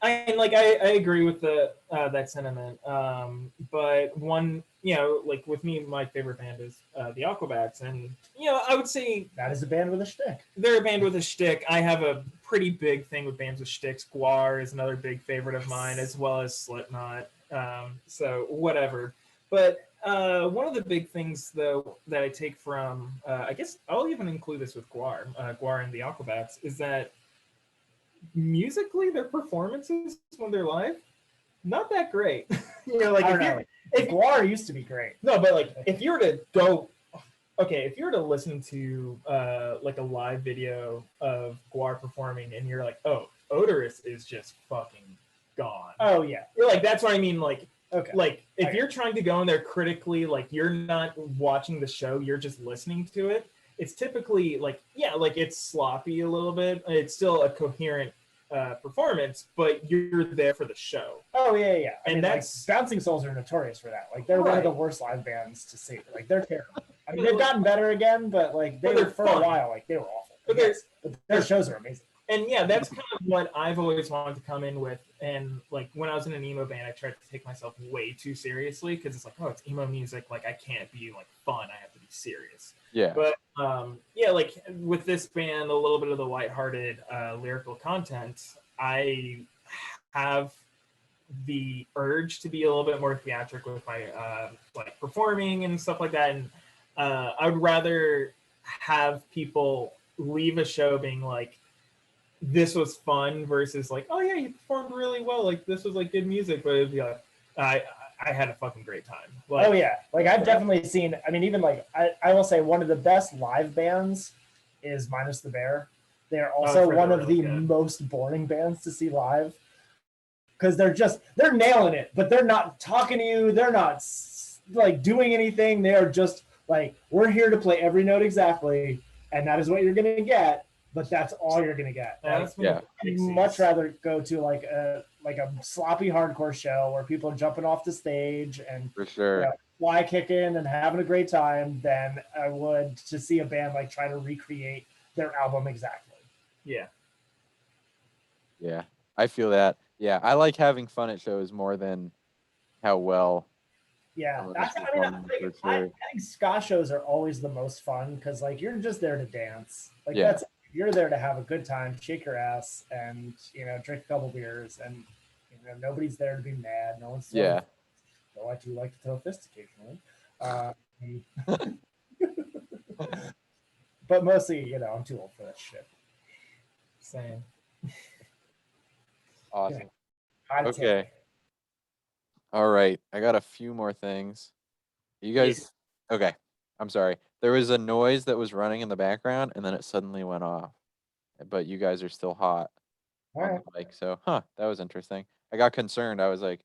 I agree with that sentiment. But one, you know, like with me, my favorite band is the Aquabats, and you know, I would say that is a band with a shtick. They're a band with a shtick. I have a pretty big thing with bands with shticks. Gwar is another big favorite of mine, as well as Slipknot. So whatever. But one of the big things, though, that I take from, I guess I'll even include this with Gwar and the Aquabats, is that musically their performances when they're live, not that great. You know, like if Gwar used to be great. No, but like if you were to go, okay, if you were to listen to like a live video of Gwar performing, and you're like, oh, Odorous is just fucking gone. Oh yeah, you're like, that's what I mean. Like, okay, like if you're trying to go in there critically, like you're not watching the show, you're just listening to it. It's typically like, yeah, like it's sloppy a little bit. It's still a coherent performance, but you're there for the show. Oh yeah. And mean, that's like, Bouncing Souls are notorious for that. Like they're one of the worst live bands to see. Like they're terrible. I mean, they've gotten better again, but like they were for a while, like they were awful. But their shows are amazing. And yeah, that's kind of what I've always wanted to come in with. And like when I was in an emo band, I tried to take myself way too seriously, because it's like, oh, it's emo music. Like I can't be like fun. I have to be serious. Yeah. But yeah, like with this band, a little bit of the lighthearted lyrical content, I have the urge to be a little bit more theatrical with my like performing and stuff like that. And I would rather have people leave a show being like, this was fun, versus like, oh yeah, you performed really well, like this was like good music, but it'd be like, I had a fucking great time. Like, oh yeah, like I've definitely seen, I mean, even like I will say one of the best live bands is Minus the Bear. They're also one of the most boring bands to see live, because they're nailing it, but they're not talking to you, they're not like doing anything, they are just like, we're here to play every note exactly, and that is what you're gonna get. But that's all you're gonna get. Yeah. I'd much rather go to like a sloppy hardcore show where people are jumping off the stage and for sure fly kicking and having a great time than I would to see a band like try to recreate their album exactly. Yeah. Yeah, I feel that. Yeah, I like having fun at shows more than how well. Yeah, I think ska shows are always the most fun, because like you're just there to dance. Like you're there to have a good time, shake your ass, and drink a couple beers, and nobody's there to be mad. No one's though I do like to throw fists occasionally, but mostly I'm too old for that shit. Same. Awesome. Okay. All right, I got a few more things. You guys, okay. I'm sorry. There was a noise that was running in the background, and then it suddenly went off. But you guys are still hot All on right. the mic, so that was interesting. I got concerned. I was like,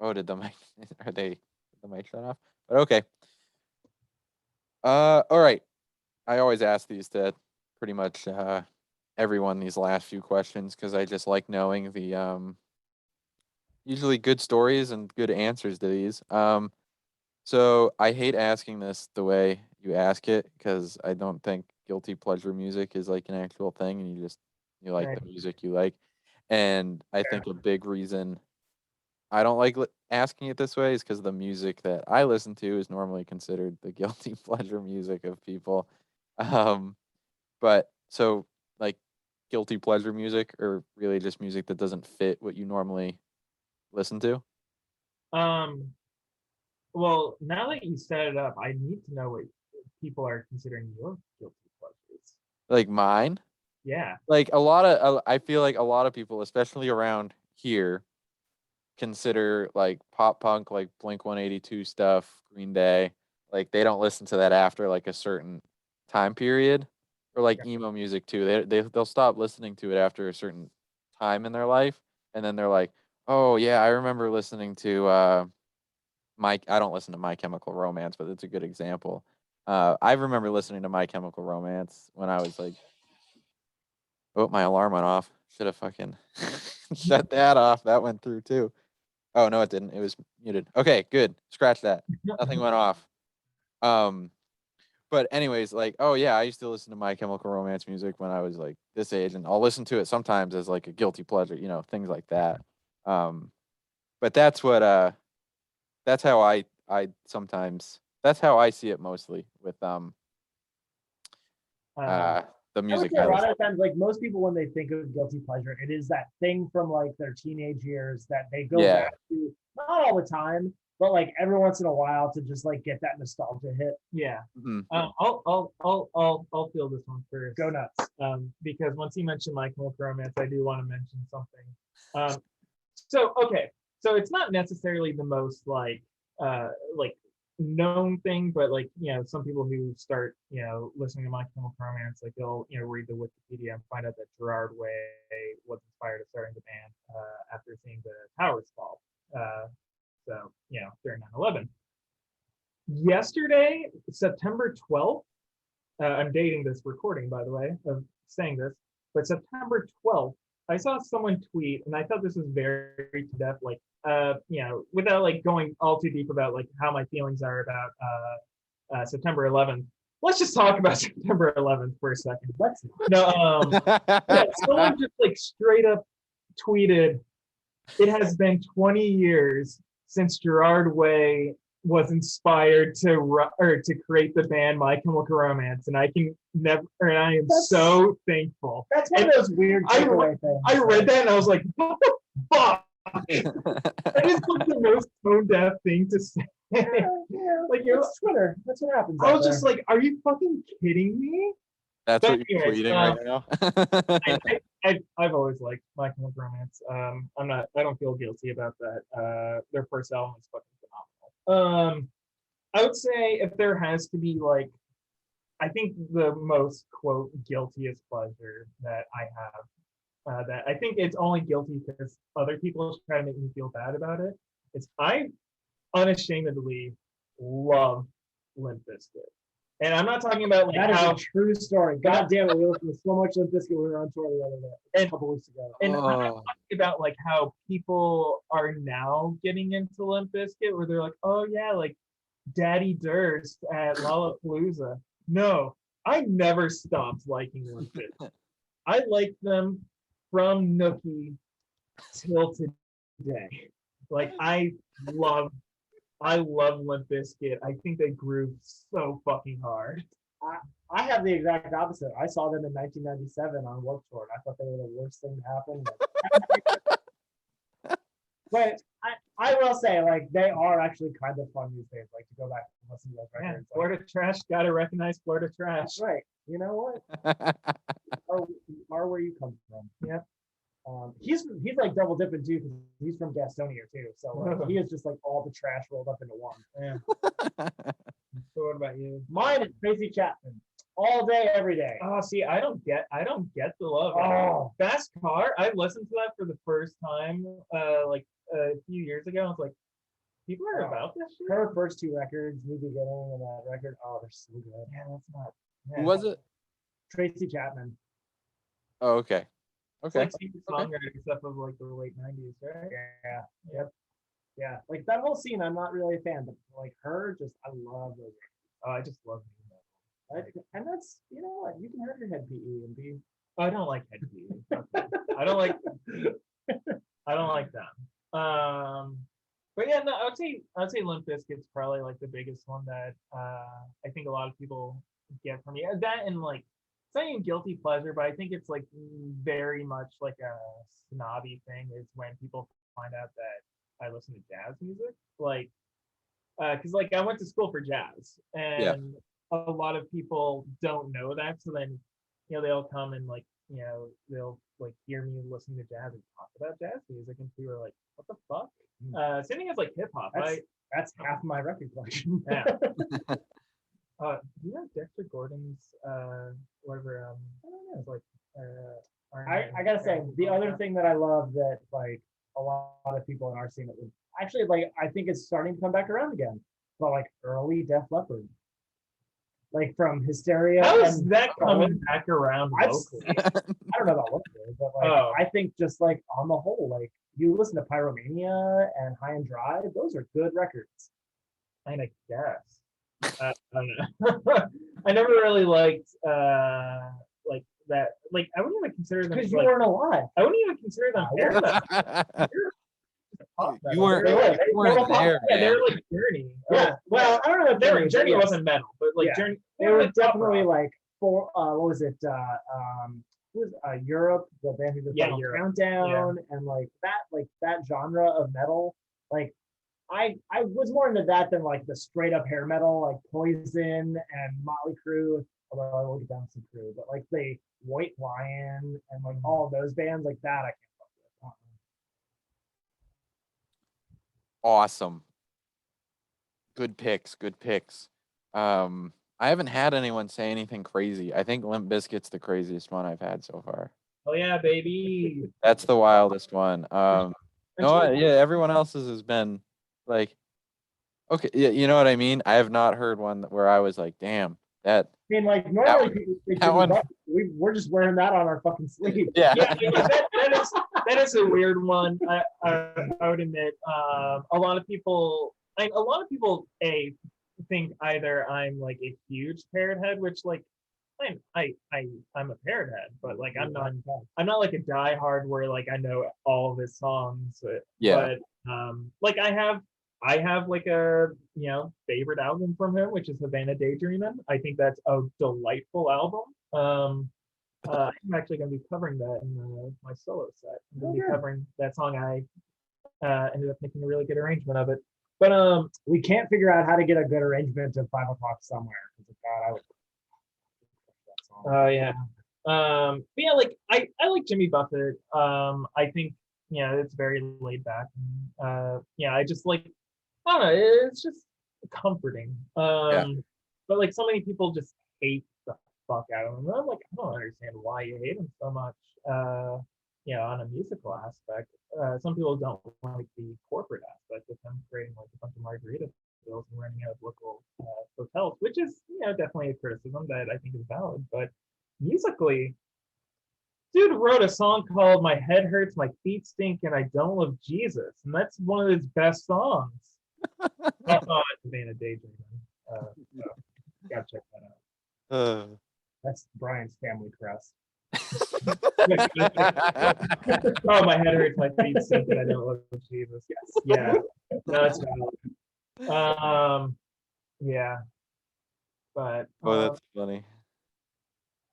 "Oh, did the mic? Did the mic shut off?" But okay. All right. I always ask these to pretty much everyone these last few questions because I just like knowing the usually good stories and good answers to these. So I hate asking this the way you ask it because I don't think guilty pleasure music is like an actual thing, and you like the Right. music you like. And I think a big reason I don't like asking it this way is because the music that I listen to is normally considered the guilty pleasure music of people. Um, but so like guilty pleasure music or really just music that doesn't fit what you normally listen to? Um, well, now that you set it up, I need to know what people are considering your guilty pleasures. Like mine? Yeah. Like a lot of I feel like a lot of people, especially around here, consider like pop punk, like Blink 182 stuff, Green Day. Like they don't listen to that after like a certain time period, or like emo music too. They'll stop listening to it after a certain time in their life, and then they're like, oh yeah, I remember listening to I don't listen to My Chemical Romance, but it's a good example. I remember listening to My Chemical Romance when I was like, oh, my alarm went off. Should have fucking shut that off. That went through too. Oh no, it didn't. It was muted. Okay, good. Scratch that. Nothing went off. Um, but anyways, like, oh yeah, I used to listen to My Chemical Romance music when I was like this age, and I'll listen to it sometimes as like a guilty pleasure, things like that. Um, but that's how I sometimes that's how I see it mostly with Um, the I would music say I a lot listen. of times, like most people, when they think of guilty pleasure, it is that thing from like their teenage years that they go Yeah. back to, not all the time, but like every once in a while to just like get that nostalgia hit. yeah. Mhm. I'll feel this one first. Go nuts. Because once you mentioned My Chemical Romance, I do want to mention something. So it's not necessarily the most like known thing, but like some people who start listening to My Chemical Romance, like they'll read the Wikipedia and find out that Gerard Way was inspired to starting the band after seeing the towers fall. So during 9/11. Yesterday, September 12th, I'm dating this recording, by the way, of saying this, but September 12th, I saw someone tweet, and I thought this was very to-death, like, without like going all too deep about like how my feelings are about September 11th. Let's just talk about September 11th for a second. Yeah, someone just like straight up tweeted, "It has been 20 years since Gerard Way was inspired to create the band My Chemical Romance, and I am so thankful." That's one of those weird takeaway things. I read that and I was like, "What the fuck?" That is like the most tone deaf thing to say. Like it's Twitter. That's what happens. I was just like, "Are you fucking kidding me?" That's But what you're anyways, tweeting right now. I've always liked My Chemical Romance. I don't feel guilty about that. Their first album is fucking phenomenal. I would say if there has to be like, I think the most quote guiltiest pleasure that I have, that I think it's only guilty because other people try to make me feel bad about it, is I unashamedly love Limp Bizkit. And I'm not talking about like that is how a true story. God damn it, we listened to so much Limp Bizkit. We were on tour the other day, a couple weeks ago. And I'm not talking about like how people are now getting into Limp Bizkit, where they're like, "Oh yeah, like Daddy Durst at Lollapalooza." No, I never stopped liking Limp Bizkit. I liked them from Nookie till today. Like I love Limp Bizkit. I think they groove so fucking hard. I have the exact opposite. I saw them in 1997 on Warped Tour, and I thought they were the worst thing to happen. But I will say, like, they are actually kind of fun these days. Like to go back and listen to those records. Yeah, Florida Trash, gotta recognize Florida Trash. That's right. You know what? are where you come from. Yeah. He's like double dipping too because he's from Gastonia too. So like, he is just like all the trash rolled up into one. Yeah. So what about you? Mine is Tracy Chapman. All day, every day. Oh, see, I don't get the love. Oh. Fast Car. I listened to that for the first time, like a few years ago. I was like, people are about this shit. Her first two records, New Beginning and that record, oh, they're so good. Yeah, that's not. Who was it? Tracy Chapman. Oh, okay. It's Okay. like singer-songwriter stuff of like the late '90s, right? Yeah. Yep. Yeah. Like that whole scene, I'm not really a fan, but like her, just I love those records. Oh, I just love metal. And that's, you know what, you can have your head PE and be. I don't like head PE. I don't like. I don't like them. But yeah, no, I'd say Limp Bizkit's probably like the biggest one that I think a lot of people get from me. That and like, it's not even guilty pleasure, but I think it's like very much like a snobby thing is when people find out that I listen to jazz music. Like, because like I went to school for jazz, and a lot of people don't know that. So then, you know, they'll come and like, you know, they'll like hear me listen to jazz and talk about jazz music, and people are like, "What the fuck?" Same thing as like hip hop. That's half my record collection. Yeah. Do you know Dexter Gordon's whatever? I don't know. It's like I gotta say, the other thing that I love that like a lot of people in our scene that would actually like, I think it's starting to come back around again, but like early Def Leppard, like from Hysteria. How is that coming back around I locally? don't know about locally, but like I think just like on the whole, like you listen to Pyromania and High and Dry, those are good records. I guess. I don't know. I never really liked like that. Like I wouldn't even consider them because you like, weren't alive. I wouldn't even consider them hair metal. You weren't They there, Yeah, they man. were like Journey. Yeah, well, I don't know if They were, Journey Journey yes. wasn't metal, but like Yeah. Journey, They were like pop definitely rock. like for what was it? Who was Europe, the band who did Final Europe. Countdown, and like that genre of metal. Like I was more into that than like the straight up hair metal, like Poison and Motley Crue. Although I will get down some Crue, but like the White Lion and like all of those bands like that, I can't fuck with. Awesome. Good picks. I haven't had anyone say anything crazy. I think Limp Bizkit's the craziest one I've had so far. Oh yeah, baby. That's the wildest one. No, yeah, everyone else's has been like, okay, yeah, you know what I mean? I have not heard one where I was like, damn, that. I mean, like normally we're just wearing that on our fucking sleeve. Yeah. That is a weird one. I would admit. A lot of people think either I'm like a huge Parrot head, which like I'm a Parrot head, but like I'm not like a diehard where like I know all of his songs. But like I have like a favorite album from him, which is Havana Daydreamin'. I think that's a delightful album. I'm actually going to be covering that in my solo set. I'm going to be covering that song. I ended up making a really good arrangement of it. But we can't figure out how to get a good arrangement of 5 o'clock somewhere. God, I would. Oh yeah. But yeah, like I like Jimmy Buffett. I think it's very laid back. I just like, I don't know, it's just comforting. But like so many people just hate the fuck out of him. I'm like, I don't understand why you hate him so much. On a musical aspect. Some people don't like the corporate aspect of him creating like a bunch of margarita bills and running out of local hotels, which is definitely a criticism that I think is valid. But musically, dude wrote a song called "My Head Hurts, My Feet Stink, and I Don't Love Jesus," and that's one of his best songs. That's on Havana Daydream. Gotta check that out. That's Brian's family crest. Oh, my head hurts, my feet stink, and I don't love Jesus. Yes, yeah, no, that's valid. Yeah, but that's funny.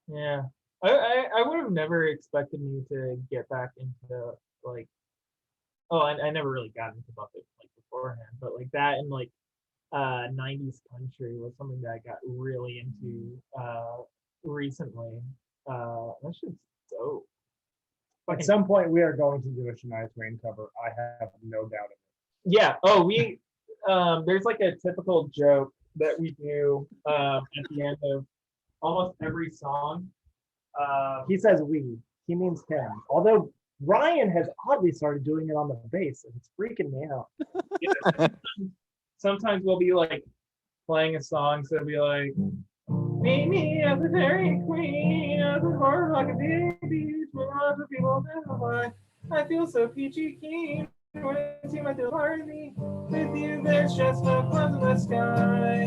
Yeah, I would have never expected me to get back into like, I never really got into Buffett like beforehand, but like that and like 90s country was something that I got really into recently. That shit's dope. At some point, we are going to do a Shania Twain cover. I have no doubt of it. Yeah. Oh, we there's like a typical joke that we do at the end of almost every song. He says we. He means him. Although Ryan has oddly started doing it on the bass, and it's freaking me out. Sometimes we'll be like playing a song, so it'll be like, meet me at the Dairy Queen, at the heart like a baby, where lots of people never I feel so peachy keen. When I see my party, with you there's just no clouds in the sky.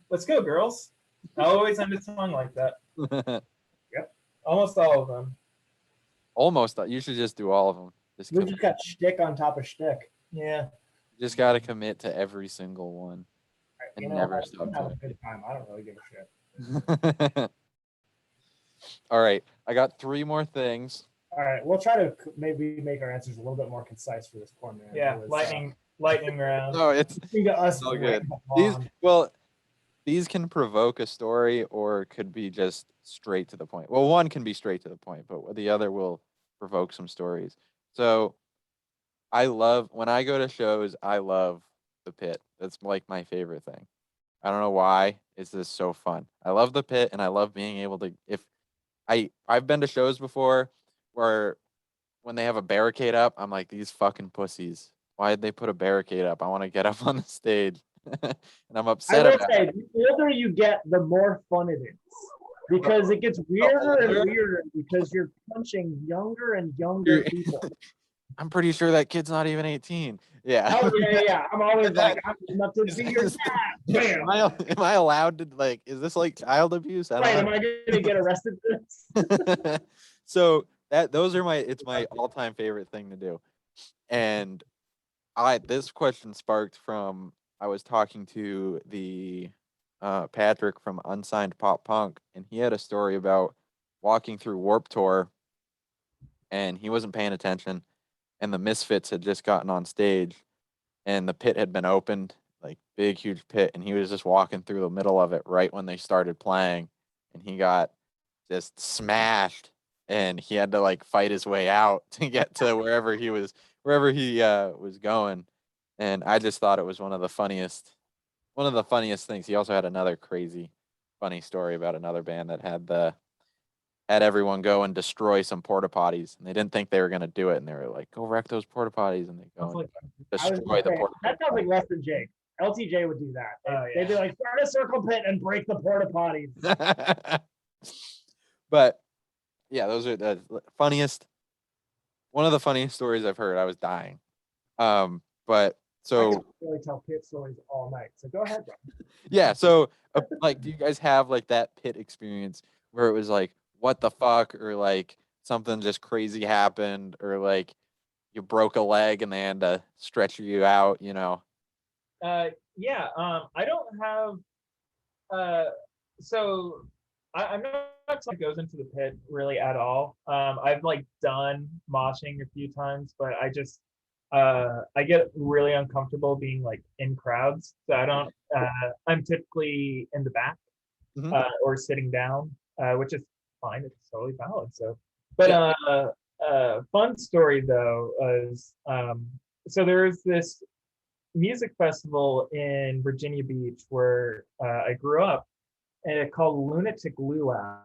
Let's go, girls. I always end a song like that. Yep. Almost all of them. Almost. You should just do all of them. We just got shtick on top of shtick. Yeah. You just got to commit to every single one. And never stop I'm having a good time. I don't really give a shit. All right. I got 3 more things. All right. We'll try to maybe make our answers a little bit more concise for this poor man. Yeah. Lightning round. No, it's us all good. These can provoke a story or could be just straight to the point. Well, one can be straight to the point, but the other will provoke some stories. So when I go to shows, I love the pit. That's like my favorite thing. I don't know why. It's just so fun. I love the pit, and I love being able to. I've been to shows before where when they have a barricade up, I'm like, these fucking pussies. Why did they put a barricade up? I want to get up on the stage, and I'm upset about it. The older you get, the more fun it is. Because it gets weirder and weirder because you're punching younger and younger people. I'm pretty sure that kid's not even 18. Yeah. Oh, yeah. I'm always like, I'm enough to be your dad. Bam. Am I allowed to, like, is this like child abuse? Am I going to get arrested for this? So it's my all-time favorite thing to do. And this question sparked from, I was talking to the Patrick from Unsigned Pop Punk, and he had a story about walking through Warped Tour, and he wasn't paying attention, and the Misfits had just gotten on stage, and the pit had been opened, like big, huge pit, and he was just walking through the middle of it right when they started playing, and he got just smashed, and he had to like fight his way out to get to wherever he was going, and I just thought it was one of the funniest things. He also had another crazy funny story about another band that had everyone go and destroy some porta potties, and they didn't think they were going to do it, and they were like, go wreck those porta potties, and they go and destroy the porta potties. That sounds like less than Jake. LTJ would do that. They'd be like, start a circle pit and break the porta potties. But yeah, those are the funniest. One of the funniest stories I've heard. I was dying. But so I can really tell pit stories all night. So go ahead, bro. Yeah. So like, do you guys have like that pit experience where it was like, what the fuck, or like something just crazy happened, or like you broke a leg and they had to stretch you out, you know? Yeah. I don't have. So I'm not someone who goes into the pit really at all. I've like done moshing a few times, but I get really uncomfortable being like in crowds. So I don't. I'm typically in the back or sitting down, which is fine. It's totally valid. So, but fun story though is so there's this music festival in Virginia Beach where I grew up, and it's called Lunatic Luau,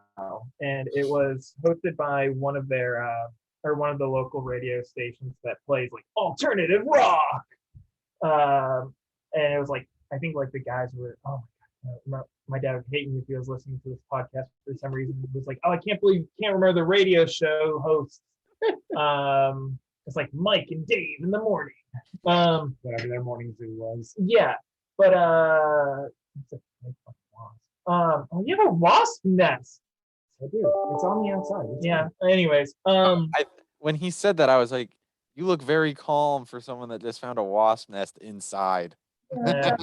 and it was hosted by one of the local radio stations that plays like alternative rock. And it was like, I think like the guys were, oh my God, my dad would hate me if he was listening to this podcast for some reason. He was like, oh, I can't believe you can't remember the radio show hosts. It's like Mike and Dave in the morning. Whatever their morning zoo was. Yeah. But oh, you have a wasp nest. I do. It's on the outside. Yeah. Anyways, when he said that, I was like, you look very calm for someone that just found a wasp nest inside. I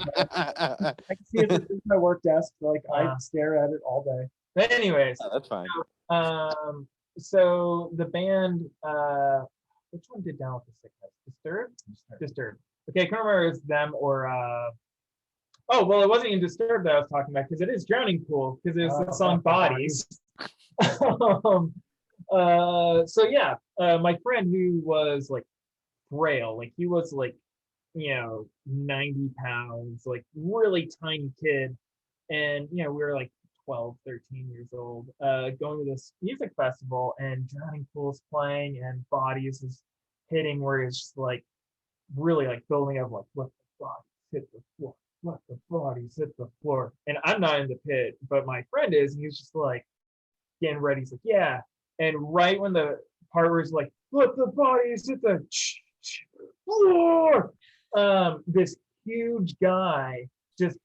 can see it in my work desk. Like I stare at it all day. But anyways, that's fine. So the band, which one did Down with the Sickness? Disturbed. Okay, I can't remember if it's them or oh well, it wasn't even Disturbed that I was talking about, because it is Drowning Pool, because it's the song Bodies. So yeah, my friend who was like frail, like he was like, 90 pounds, like really tiny kid. And, we were like 12, 13 years old, going to this music festival and Drowning Pool's playing and Bodies is hitting where it's just like really like building up like let the bodies hit the floor, let the bodies hit the floor. And I'm not in the pit, but my friend is, and he's just like getting ready. He's like, yeah. And right when the part where it's like, let the bodies hit the floor, this huge guy just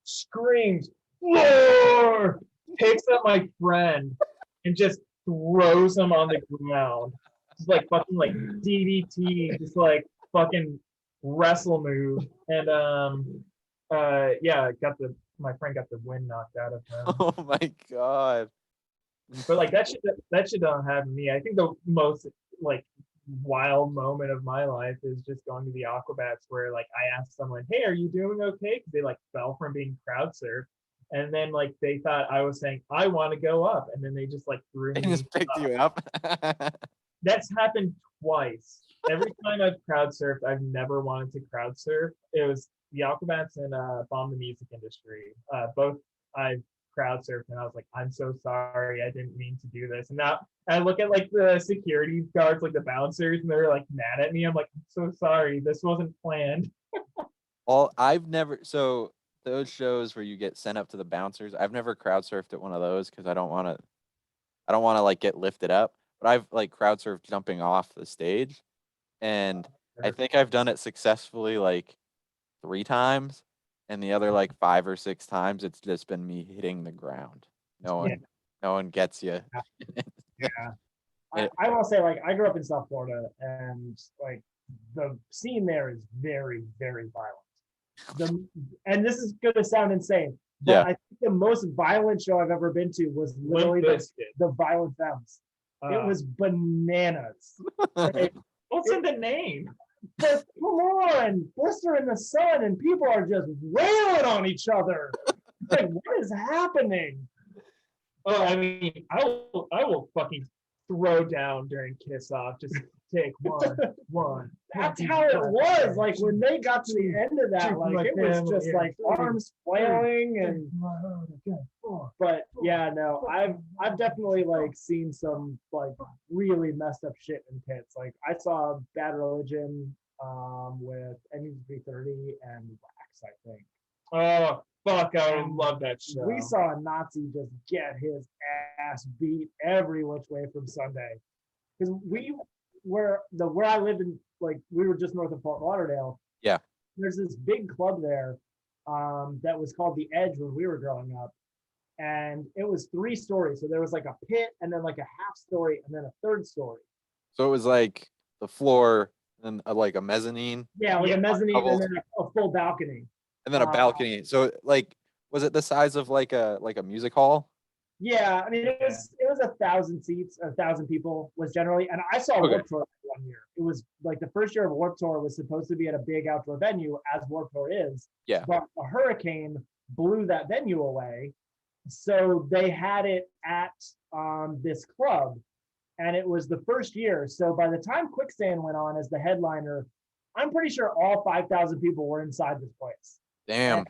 screams, floor, picks up my friend and just throws him on the ground. Just like fucking like DDT, just like fucking wrestle move. And yeah, my friend got the wind knocked out of him. Oh my god. But like that shit don't happen to me. I think the most like wild moment of my life is just going to the aquabats where like I asked someone, hey, are you doing okay? Because they like fell from being crowd surfed. And then like they thought I was saying I want to go up, and then they just like threw They me just picked you up. That's happened twice. Every time I've crowd surfed, I've never wanted to crowd surf. It was the Aquabats and Bomb the Music Industry. Both I've crowd surfed, and I was like, I'm so sorry, I didn't mean to do this. And now I look at like the security guards, like the bouncers, and they're like mad at me. I'm like, I'm so sorry, this wasn't planned. I've never, so those shows where you get sent up to the bouncers, I've never crowd surfed at one of those because I don't want to like get lifted up. But I've like crowd surfed jumping off the stage, and I think I've done it successfully like 3 times, and the other like 5 or 6 times it's just been me hitting the ground. No one gets you. Yeah. I will say, like, I grew up in South Florida, and like the scene there is very, very violent. And this is gonna sound insane, but Yeah. I think the most violent show I've ever been to was literally the Violent Femmes. It was bananas. Like, What's in the name? but come on, blister in the sun, and people are just wailing on each other. Like, what is happening? Oh, I mean, I will fucking throw down during kiss off. Just take one. That's how it was. Like when they got to the end of that, like it was just like arms flailing and. But yeah, no, I've definitely like seen some like really messed up shit in pits. Like I saw Bad Religion with Ep.4 and Wax, I think. Oh fuck! I would love that show. We saw a Nazi just get his ass beat every which way from Sunday, because where I lived in, like we were just north of Fort Lauderdale. Yeah. There's this big club there, that was called the Edge when we were growing up, and it was 3 stories. So there was like a pit, and then like a half story, and then a third story. So it was like the floor and like a mezzanine. Yeah, like a mezzanine, and then a full balcony. And then a balcony. So like, was it the size of like a music hall? Yeah, I mean it was 1,000 seats, 1,000 people was generally, and I saw Warped Tour one year. It was like the first year of Warped Tour was supposed to be at a big outdoor venue, as Warped Tour is. Yeah. But a hurricane blew that venue away, so they had it at this club, and it was the first year. So by the time Quicksand went on as the headliner, I'm pretty sure all 5,000 people were inside this place. Damn. And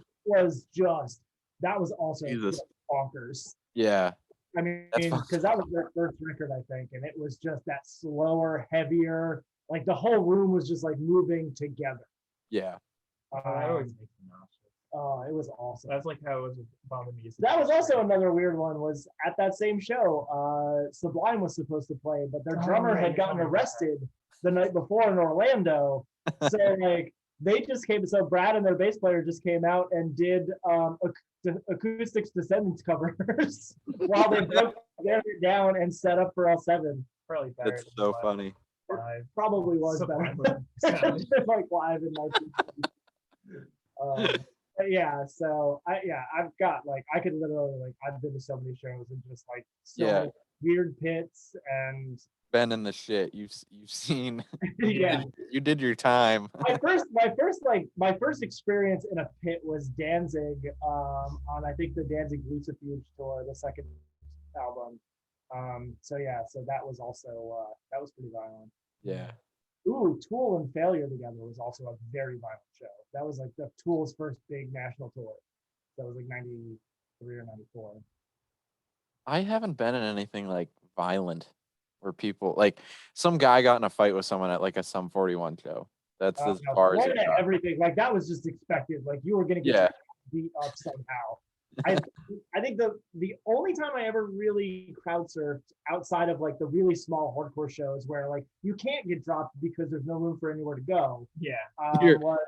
that was also bonkers. Yeah. I mean, because that was their first record, I think, and it was just that slower, heavier, like the whole room was just like moving together. Yeah. That always makes me nauseous. Oh, it was awesome. That's like how it was with Bomb the Music. That was also another weird one. Was at that same show, Sublime was supposed to play, but their drummer had gotten arrested the night before in Orlando. So like they just came. So Brad and their bass player just came out and did Acoustics Descendants covers while they broke it down and set up for L7. Probably better. That's so funny. It probably was better. Like live in 19. Yeah, so I've got like I could literally like I've been to so many shows and just like many weird pits and been in the shit. You've seen. Yeah. You did your time. my first experience in a pit was Danzig on I think the Danzig Lucifuge tour, the second album. So yeah, so that was also that was pretty violent. Yeah. Ooh, Tool and Failure Together was also a very violent show. That was like the Tool's first big national tour. That was like 93 or 94. I haven't been in anything like violent where people like some guy got in a fight with someone at like a Sum 41 show. That's as No, far as one it to got. everything like that was just expected. Like you were gonna get Yeah. beat up somehow. I think the only time I ever really crowd surfed outside of like the really small hardcore shows where like you can't get dropped because there's no room for anywhere to go. Yeah. Was,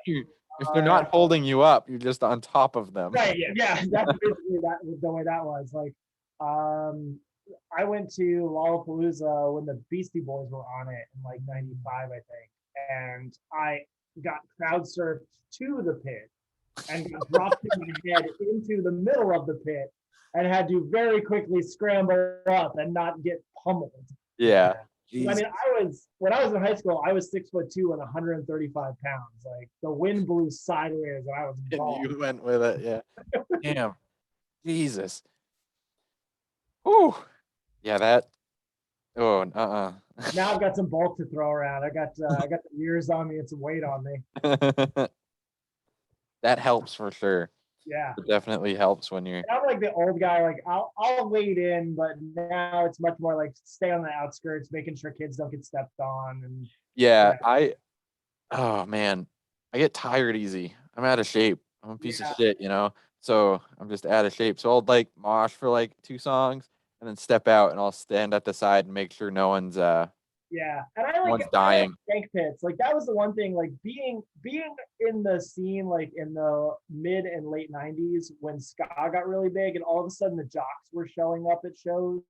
If they're not holding you up, you're just on top of them. right. Yeah. That's basically that the way that was. Like, I went to Lollapalooza when the Beastie Boys were on it in like '95, I think, and I got crowd surfed to the pit and got dropped in my head into the middle of the pit and had to very quickly scramble up and not get pummeled. Yeah. I mean, when I was in high school, I was 6'2" and 135 pounds. Like the wind blew sideways and I was And you went with it, yeah. Damn. Jesus. Whew. Yeah, that. Oh, Now I've got some bulk to throw around. I got the years on me and some weight on me. That helps for sure. Yeah. It definitely helps when you're. I'm like the old guy. Like I'll wade in, but now it's much more like stay on the outskirts, making sure kids don't get stepped on. And Yeah, oh man, I get tired easy. I'm out of shape. I'm a piece of shit, you know? So I'm just out of shape. So I'll like mosh for like 2 songs and then step out and I'll stand at the side and make sure no one's yeah, and I like dying. Stank pits. Like that was the one thing. Like being in the scene, like in the mid and late '90s when ska got really big, and all of a sudden the jocks were showing up at shows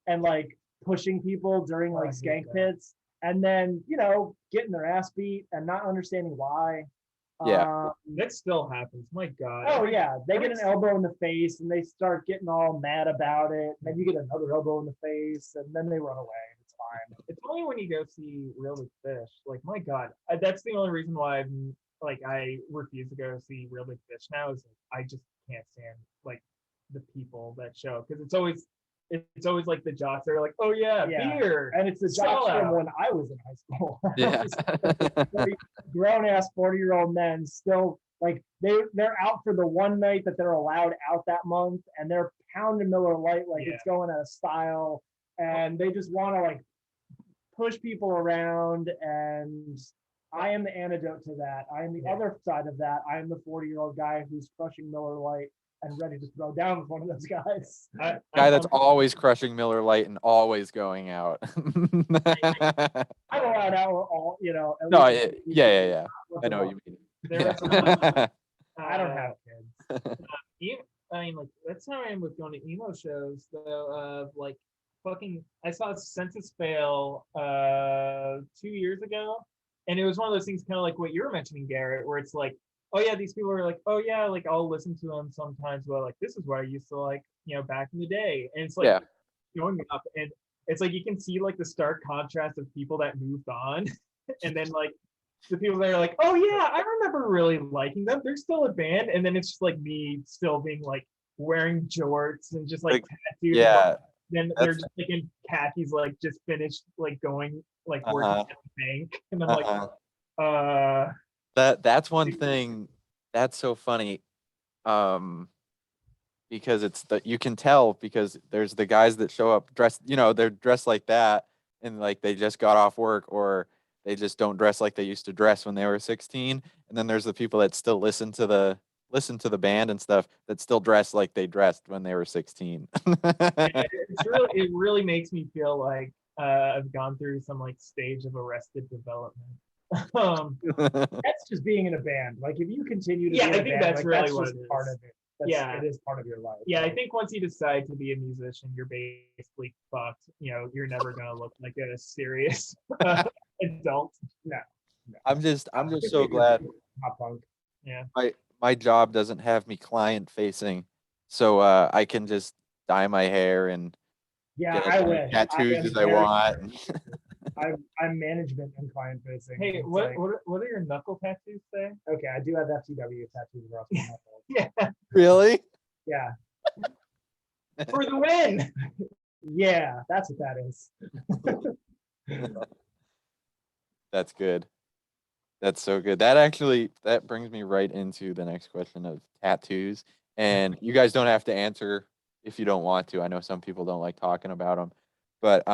and like pushing people during like skank pits, and then getting their ass beat and not understanding why. Yeah, that still happens. My God. Oh yeah, they get an elbow in the face and they start getting all mad about it. And then you get another elbow in the face, and then they run away. It's fine. It's only when you go see Real Big Fish. Like my God, that's the only reason why I refuse to go see Real Big Fish now. Is I just can't stand like the people that show because it's always like the jocks. They're like, oh yeah, beer, and it's the jocks from when I was in high school. Yeah. Grown ass 40-year-old men still like they're out for the one night that they're allowed out that month, and they're pounding Miller Lite like it's going out of style, and they just want to like push people around. And I am the antidote to that. I am the other side of that. I am the 40-year-old guy who's crushing Miller Lite and ready to throw down with one of those guys. Guy that's always crushing Miller Lite and always going out. I'm allowed out all, No, yeah. I know what you mean. I don't have kids. I mean, like that's how I am with going to emo shows. Though, like fucking, I saw Census Fail 2 years ago, and it was one of those things, kind of like what you were mentioning, Garrett, where it's like, oh yeah, these people are like, oh yeah, like I'll listen to them sometimes, but like this is what I used to like, back in the day, and it's like going up, and it's like you can see like the stark contrast of people that moved on, and then like the people that are like, oh yeah, I remember really liking them. They're still a band, and then it's just like me still being like wearing jorts and just like tattoos. Yeah. Then they're just like in khakis, like just finished like going like working at the bank, and I'm like, That's one thing that's so funny. Because it's you can tell because there's the guys that show up dressed, they're dressed like that and like they just got off work, or they just don't dress like they used to dress when they were 16. And then there's the people that still listen to the band and stuff that still dress like they dressed when they were 16. it really makes me feel like I've gone through some like stage of arrested development. That's just being in a band. Like if you continue to be I in a think band, that's like, really that's what just it is. part of it. It is part of your life. Yeah, I think once you decide to be a musician, you're basically fucked. You're never gonna look like a serious adult. No. I'm just so glad. Pop punk. Yeah. My job doesn't have me client facing, so I can just dye my hair and get as many tattoos as I want. I'm management and client facing. Hey, what do your knuckle tattoos say? Okay, I do have FTW tattoos across my knuckles. Yeah. Really? Yeah. For the win. Yeah, that's what that is. That's good. That's so good. That brings me right into the next question of tattoos. And you guys don't have to answer if you don't want to. I know some people don't like talking about them, but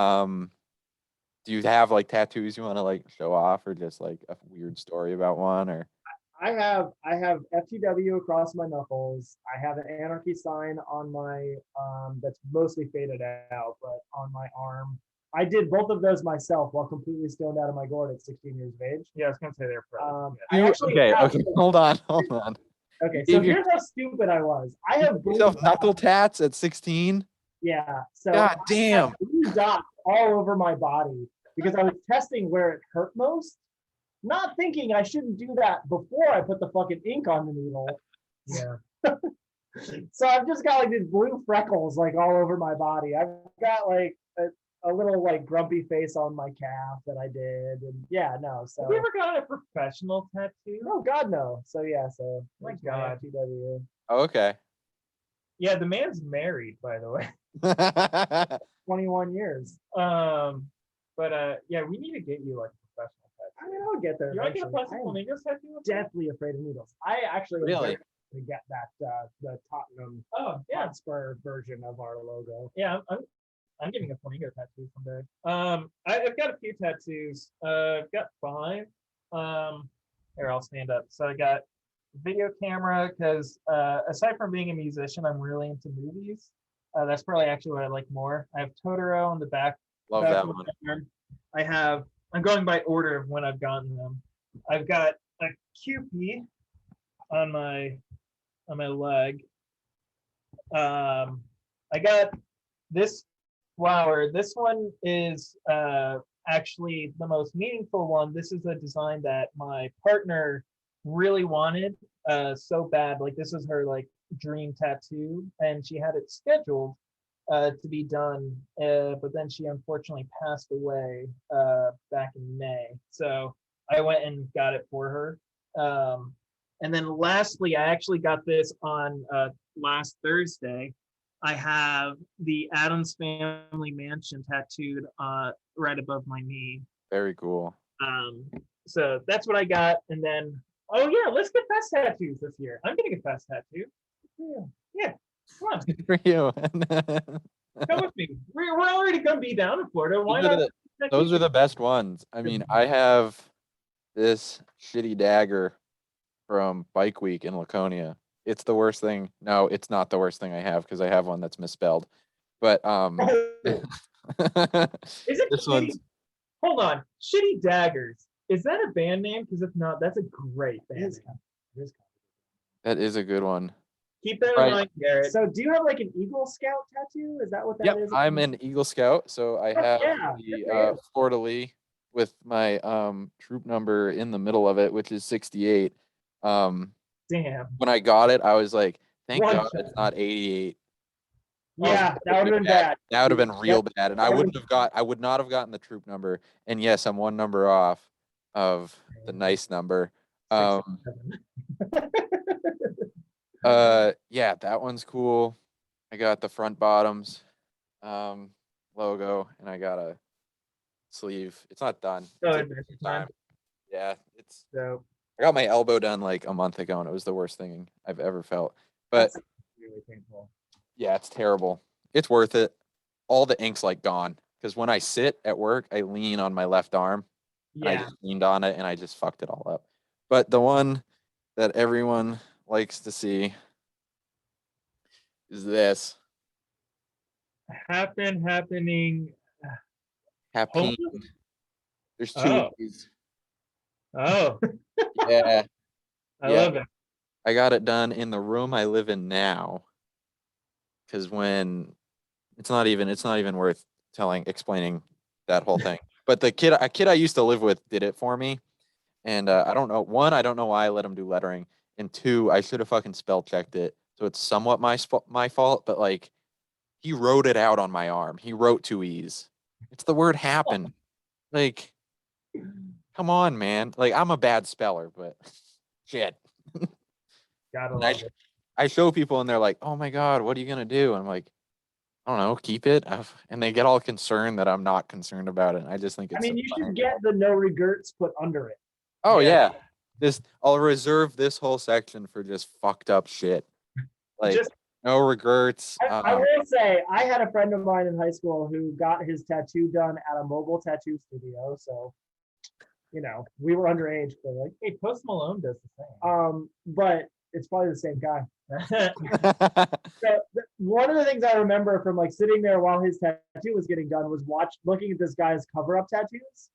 do you have like tattoos you want to like show off, or just like a weird story about one? Or I have FTW across my knuckles. I have an anarchy sign on my that's mostly faded out, but on my arm. I did both of those myself while completely stoned out of my gourd at 16 years of age. Yeah, I was gonna say they're pro. I actually okay, have, hold on. Okay, You so gave your- here's how stupid I was. I have blue yourself dots. knuckle tats at 16. Yeah, so God I have damn. blue dots all over my body because I was testing where it hurt most, not thinking I shouldn't do that before I put the fucking ink on the needle. Yeah. So I've just got like these blue freckles like all over my body. I've got like a little like grumpy face on my calf that I did, and yeah, no. So Have you ever gotten a professional tattoo? no, God no. So yeah, so My there's God. FTW. Oh, okay. Yeah, the man's married, by the way. 21 years. Yeah, we need to get you like a professional I tattoo. mean, I'll get there. You want to get a eventually. Plastic I am Flamingos tattoo? deathly afraid of needles. I actually am Really? very to get that the Tottenham Oh yeah, Hotspur version of our logo. yeah. I'm getting a flamingo tattoo someday. I've got a few tattoos. I've got 5. Here, I'll stand up. So I got video camera because aside from being a musician, I'm really into movies. That's probably actually what I like more. I have Totoro on the back. Love back that of one. my arm. I'm going by order of when I've gotten them. I've got a QP on my leg. I got this flower. This one is actually the most meaningful one. This is a design that my partner really wanted so bad. Like this is her like dream tattoo, and she had it scheduled to be done, but then she unfortunately passed away back in May. So I went and got it for her. And then lastly, I actually got this on last Thursday. I have the Addams Family Mansion tattooed right above my knee. Very cool. So that's what I got. And then, oh yeah, let's get fast tattoos this year. I'm getting a fast tattoo. Yeah, come on, Good for you. come with me. We're already gonna be down in Florida. Why not? Those are the best ones. I mean, I have this shitty dagger from Bike Week in Laconia. It's the worst thing. No, it's not the worst thing I have because I have one that's misspelled. But Is it this shitty? one's Hold on, Shitty Daggers. Is that a band name? Because if not, that's a great band name. that is a good one. Keep that Right. in mind, Garrett. So do you have like an Eagle Scout tattoo? Is that what that is? Yep, I'm an Eagle Scout, so I have yeah, the Fleur de Lis with my troop number in the middle of it, which is 68. Damn. When I got it, I was like, thank One God shot. it's not 88. Yeah, that would have been bad. That would have been real bad, and I would not have gotten the troop number. And yes, I'm one number off of the nice number. Yeah, that one's cool. I got the front bottoms logo, and I got a sleeve. It's not done. Oh, It's it's time. Yeah, it's. So I got my elbow done like a month ago, and it was the worst thing I've ever felt. But that's really painful. yeah, it's terrible. It's worth it. All the ink's like gone because when I sit at work, I lean on my left arm, and I Yeah. just leaned on it, and I just fucked it all up. But the one that everyone likes to see is this. Happening. Happy. Homeless? There's 2 Oh. of these. Oh, Yeah. I Yeah. love it. I got it done in the room I live in now. Because when it's not even worth explaining that whole thing. But a kid I used to live with did it for me. And I don't know. 1, I don't know why I let him do lettering. And 2, I should have fucking spell checked it. So it's somewhat my fault, but like he wrote it out on my arm. He wrote 2 E's. It's the word happen. Like, come on, man. Like, I'm a bad speller, but shit. Gotta And love it. I show people and they're like, oh my God, what are you gonna do? And I'm like, I don't know, keep it. And they get all concerned that I'm not concerned about it. I just think I it's mean, so you funny. should get the no regrets put under it. Oh Yeah. yeah. I'll reserve this whole section for just fucked up shit. Like Just no regrets. I will say, I had a friend of mine in high school who got his tattoo done at a mobile tattoo studio. So, we were underage, clearly. hey, Post Malone does the same. But it's probably the same guy. So one of the things I remember from like sitting there while his tattoo was getting done was looking at this guy's cover-up tattoos.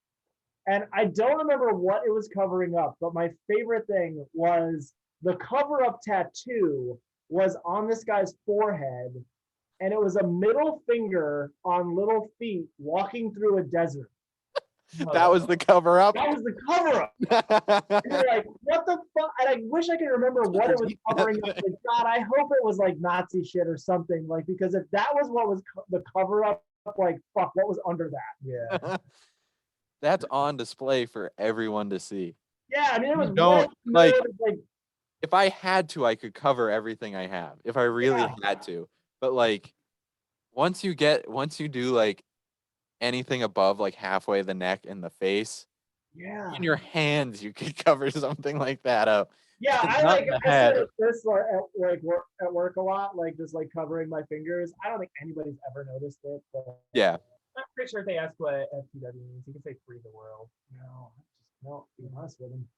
And I don't remember what it was covering up, but my favorite thing was the cover-up tattoo was on this guy's forehead, and it was a middle finger on little feet walking through a desert. That was the cover up. That was the cover-up. And you're like, what the fuck? And I wish I could remember what it was covering up. Like, God, I hope it was like Nazi shit or something. Like, because if that was what was the cover-up, like, fuck, what was under that? Yeah. That's on display for everyone to see. Yeah, I mean, it was Don't, like, if I had to, I could cover everything I have. If I really had to. But like once you do like anything above like halfway the neck and the face, in your hands you could cover something like that up. Yeah, I said this at work a lot, like just like covering my fingers. I don't think anybody's ever noticed it, but yeah. I'm pretty sure if they ask what FTW means, you can say free the world. No, be honest with them.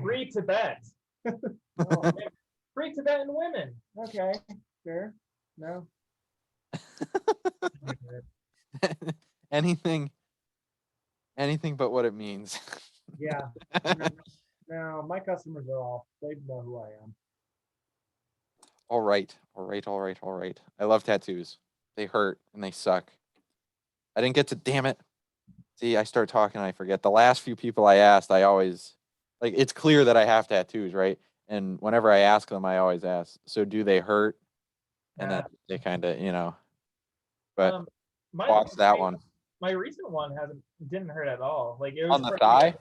Free Tibet. No. Free Tibetan women. Okay, sure. No. anything but what it means. Yeah. No, my customers are they know who I am. All right. I love tattoos. They hurt and they suck. I didn't get to, damn it. See, I start talking and I forget. The last few people I asked, I always, like, it's clear that I have tattoos, right? And whenever I ask them, I always ask, so do they hurt? And then they kind of, but watch that one. My recent one didn't hurt at all. Like, it was on the thigh?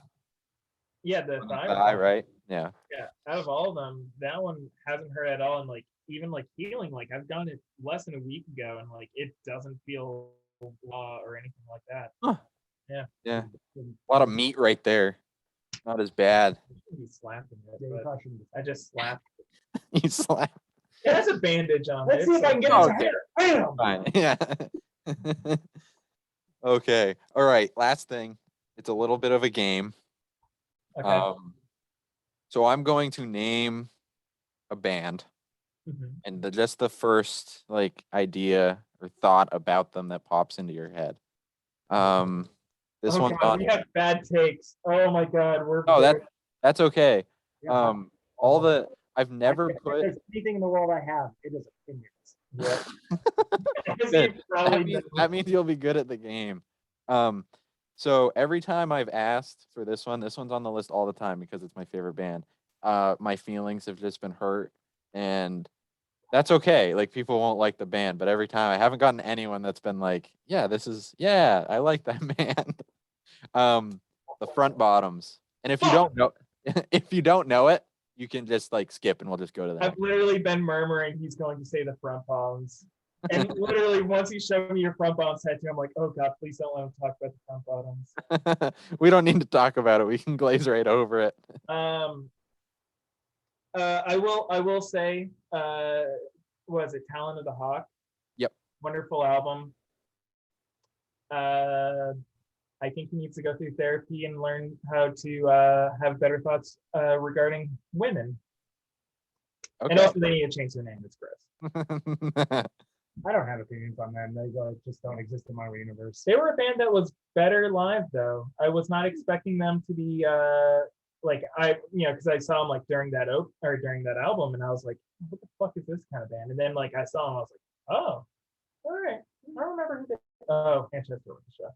Yeah, the thigh. Thigh, right? Yeah. Yeah, out of all of them, that one hasn't hurt at all. And like, even like healing, like I've done it less than a week ago, and like it doesn't feel raw or anything like that. Huh. Yeah. Yeah. A lot of meat right there. Not as bad. Be slapping it, but I just slapped. You slapped. It has a bandage on Let's it. see if I can get it to hair. Fine. Yeah. Okay. All right. Last thing. It's a little bit of a game. Okay. So I'm going to name a band, and just the first like idea or thought about them that pops into your head. This one's on. We have bad takes. Oh my God, that's okay. Yeah. I've never if put. there's anything in the world I have, it is opinions. Yeah. that means you'll be good at the game. So every time I've asked for this one's on the list all the time because it's my favorite band. My feelings have just been hurt, and that's okay. Like, people won't like the band, but every time I haven't gotten anyone that's been like, I like that band. The Front Bottoms. And if you don't know it, you can just like skip and we'll just go to that. I've literally been murmuring he's going to say the Front Bottoms. And literally, once you show me your Front Bottoms tattoo, I'm like, oh God, please don't let him talk about the Front Bottoms. We don't need to talk about it. We can glaze right over it. I will say, was it Talon of the Hawk? Yep. Wonderful album. I think he needs to go through therapy and learn how to have better thoughts regarding women. Okay. And also, they need to change their name. It's Chris. I don't have opinions on them. They just don't exist in my universe. They were a band that was better live, though. I was not expecting them to be because I saw them like during that album, and I was like, what the fuck is this kind of band? And then like I saw them, I was like, oh, all right, I remember who they. Oh, Manchester Orchestra.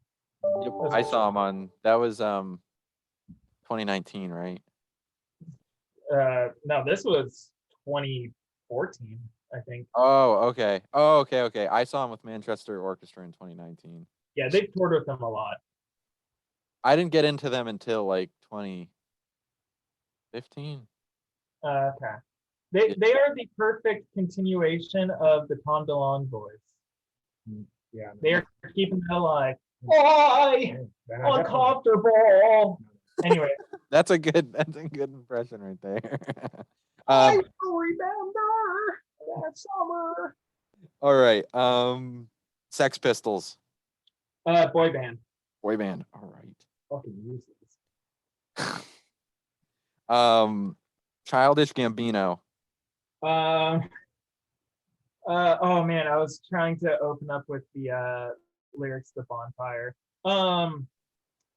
Yep, I saw them on. That was 2019, right? No, this was 2014. I think. Oh, okay. I saw him with Manchester Orchestra in 2019. Yeah, they've toured with them a lot. I didn't get into them until like 2015. Okay. They are the perfect continuation of the Tom DeLonge boys. Yeah. They're keeping it alive. Why? Then I definitely- Uncomfortable. Anyway, That's a good impression right there. I remember that summer. All right. Sex Pistols. Boy band. Boy band. All right. Fucking useless. Childish Gambino. Oh man, I was trying to open up with the lyrics to Bonfire.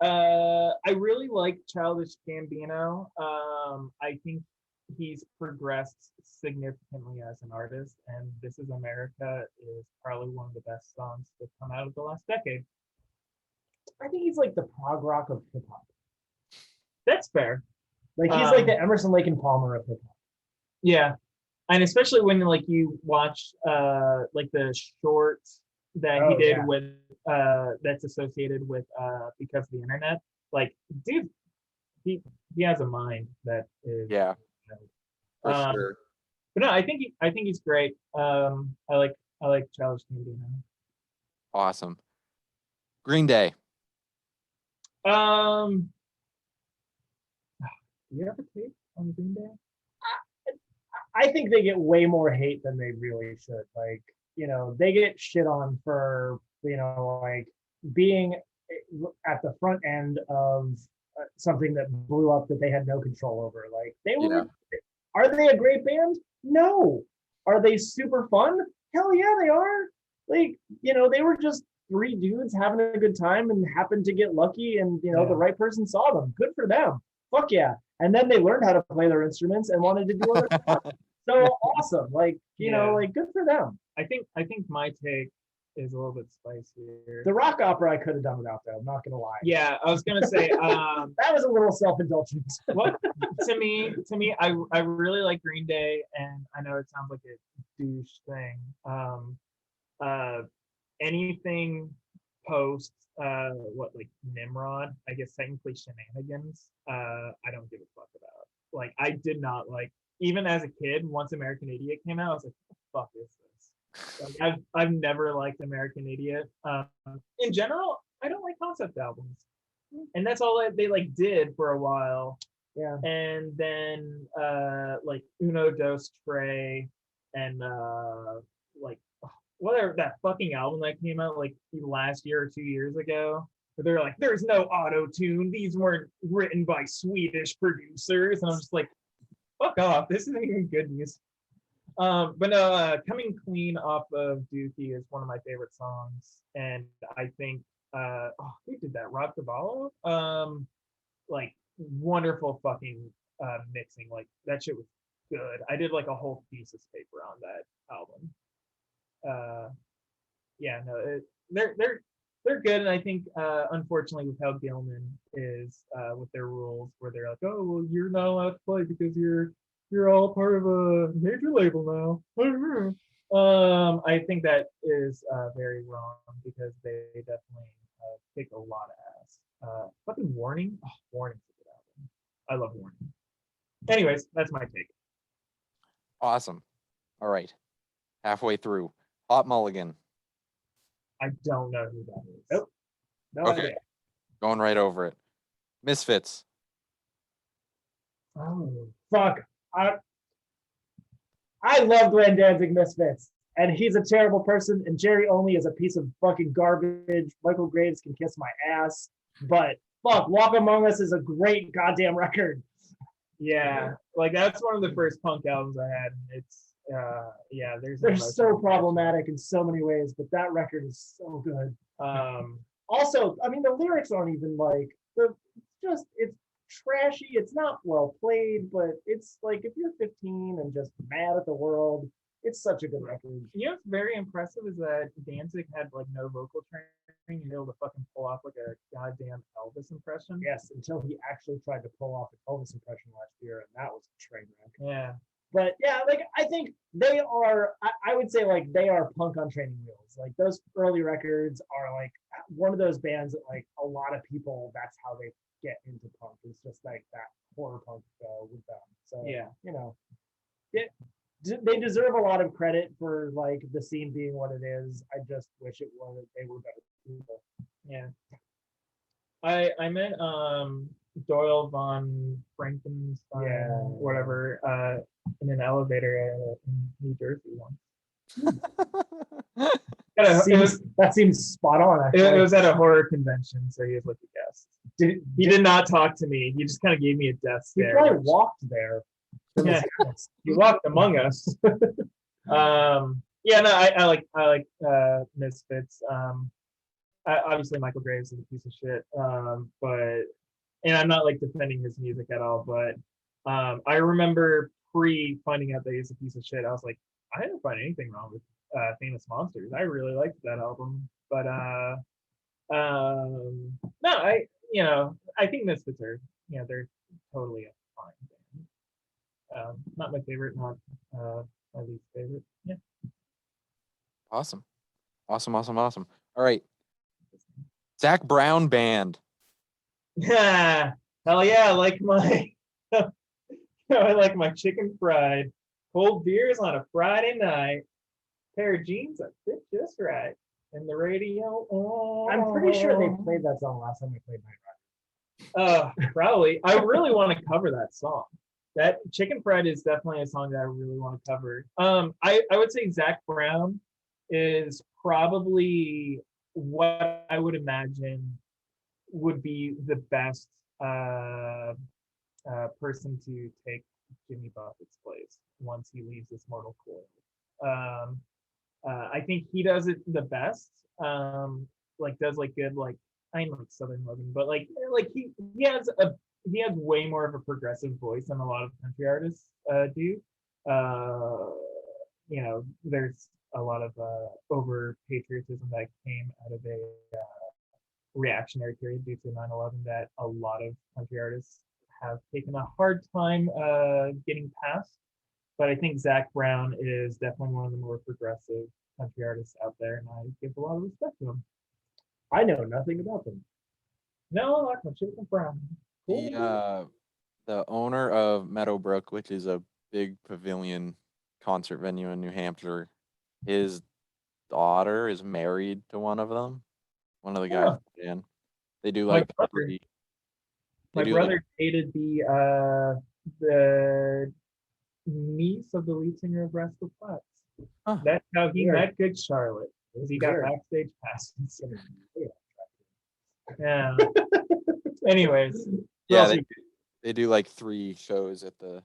I really like Childish Gambino. I think he's progressed significantly as an artist, and This Is America is probably one of the best songs to come out of the last decade. I think he's like the prog rock of hip hop. That's fair. Like he's like the Emerson, Lake and Palmer of hip hop. Yeah. And especially when like you watch like the shorts that he did with that's associated with Because of the Internet. Like, dude, he has a mind that is for sure. But no, I think he's great. I like Childish Gambino. Awesome. Green Day. You ever take on Green Day? I think they get way more hate than they really should. Like, they get shit on for, like being at the front end of something that blew up that they had no control over. Like, are they a great band? No. Are they super fun? Hell yeah, they are. Like, they were just three dudes having a good time and happened to get lucky and, the right person saw them. Good for them. Fuck yeah. And then they learned how to play their instruments and wanted to do other stuff. So awesome. Like, like good for them. I think my take is a little bit spicier. The rock opera I could have done without though, I'm not gonna lie. Yeah, I was gonna say that was a little self-indulgent. What to me, I really like Green Day, and I know it sounds like a douche thing. Anything post like Nimrod, I guess technically Shenanigans, I don't give a fuck about. Like, I did not like, even as a kid, once American Idiot came out, I was like, what the fuck is this? Like, I've never liked American Idiot. In general, I don't like concept albums. And that's all they like did for a while. Yeah. And then like Uno Dos Tre and like whatever that fucking album that came out like last year or 2 years ago, where they're like, there's no auto tune, these weren't written by Swedish producers, and I'm just like, fuck off, this isn't even good news. But no, Coming Clean off of Dookie is one of my favorite songs, and I think who did that? Rob Cavallo? Like, wonderful fucking mixing. Like, that shit was good. I did like a whole thesis paper on that album. Yeah, no, they're good, and I think unfortunately with how Gilman is with their rules, where they're like, oh well, you're not allowed to play because you're all part of a major label now. I think that is very wrong, because they definitely kick a lot of ass. Fucking Warning. Oh, Warning's a good album. I love Warning. Anyways, that's my take. Awesome. All right. Halfway through. Hot Mulligan. I don't know who that is. Nope. No Okay. idea. Going right over it. Misfits. Oh, fuck. I love Glenn Danzig Misfits, and he's a terrible person, and Jerry Only is a piece of fucking garbage. Michael Graves can kiss my ass, but fuck, Walk Among Us is a great goddamn record. Yeah, like that's one of the first punk albums I had. It's they're so problematic in so many ways, but that record is so good. Also, I mean, the lyrics aren't even like it's trashy. It's not well played, but it's like, if you're 15 and just mad at the world, it's such a good record. You know what's very impressive is that Danzig had like no vocal training and able to fucking pull off like a goddamn Elvis impression. Yes, until he actually tried to pull off an Elvis impression last year, and that was a train wreck. Yeah. But yeah, like, I think they are, I would say, like, they are punk on training wheels. Like, those early records are like one of those bands that, like, a lot of people, that's how they get into punk. It's just like that horror punk with them. So yeah, they deserve a lot of credit for like the scene being what it is. I just wish they were better people. Yeah. I met Doyle von Frankenstein, Yeah. whatever, in an elevator in New Jersey once. That seems spot on. It Actually. was at a horror convention, so he was like a guest. He did not talk to me. He just kind of gave me a death He stare. probably walked there. Yeah, he walked among us. Yeah, no, I like Misfits. Obviously Michael Graves is a piece of shit. But and I'm not like defending his music at all, but I remember finding out that he's a piece of shit. I was like, I didn't find anything wrong with Famous Monsters. I really liked that album. But no, I think Misfits are, they're totally a fine band. Not my favorite, not my least favorite. Yeah. Awesome. All right. Zach Brown Band. Yeah. Hell yeah, I like my I like my chicken fried. Cold beers on a Friday night. Pair of jeans that fit just right. And the radio. Oh. I'm pretty sure they played that song last time we played Night Rider. Probably. I really want to cover that song. That Chicken Fried is definitely a song that I really want to cover. I would say Zach Brown is probably what I would imagine would be the best person to take Jimmy Buffett's place once he leaves this mortal coil. I think he does it the best. Does good I'm like Southern Living, but he has way more of a progressive voice than a lot of country artists do. There's a lot of over patriotism that came out of a reactionary period due to 9/11 that a lot of country artists have taken a hard time getting past. But I think Zach Brown is definitely one of the more progressive country artists out there, and I give a lot of respect to him. I know nothing about them. No, I like my Chicken Brown. Cool. The owner of Meadowbrook, which is a big pavilion concert venue in New Hampshire, his daughter is married to one of them. One of the guys in. They do like my brother dated the niece of the lead singer of Rascal Flatts. Huh. That's how he met Good Charlotte. Because he got backstage passes. Yeah. Anyways. Yeah, they do like 3 shows at the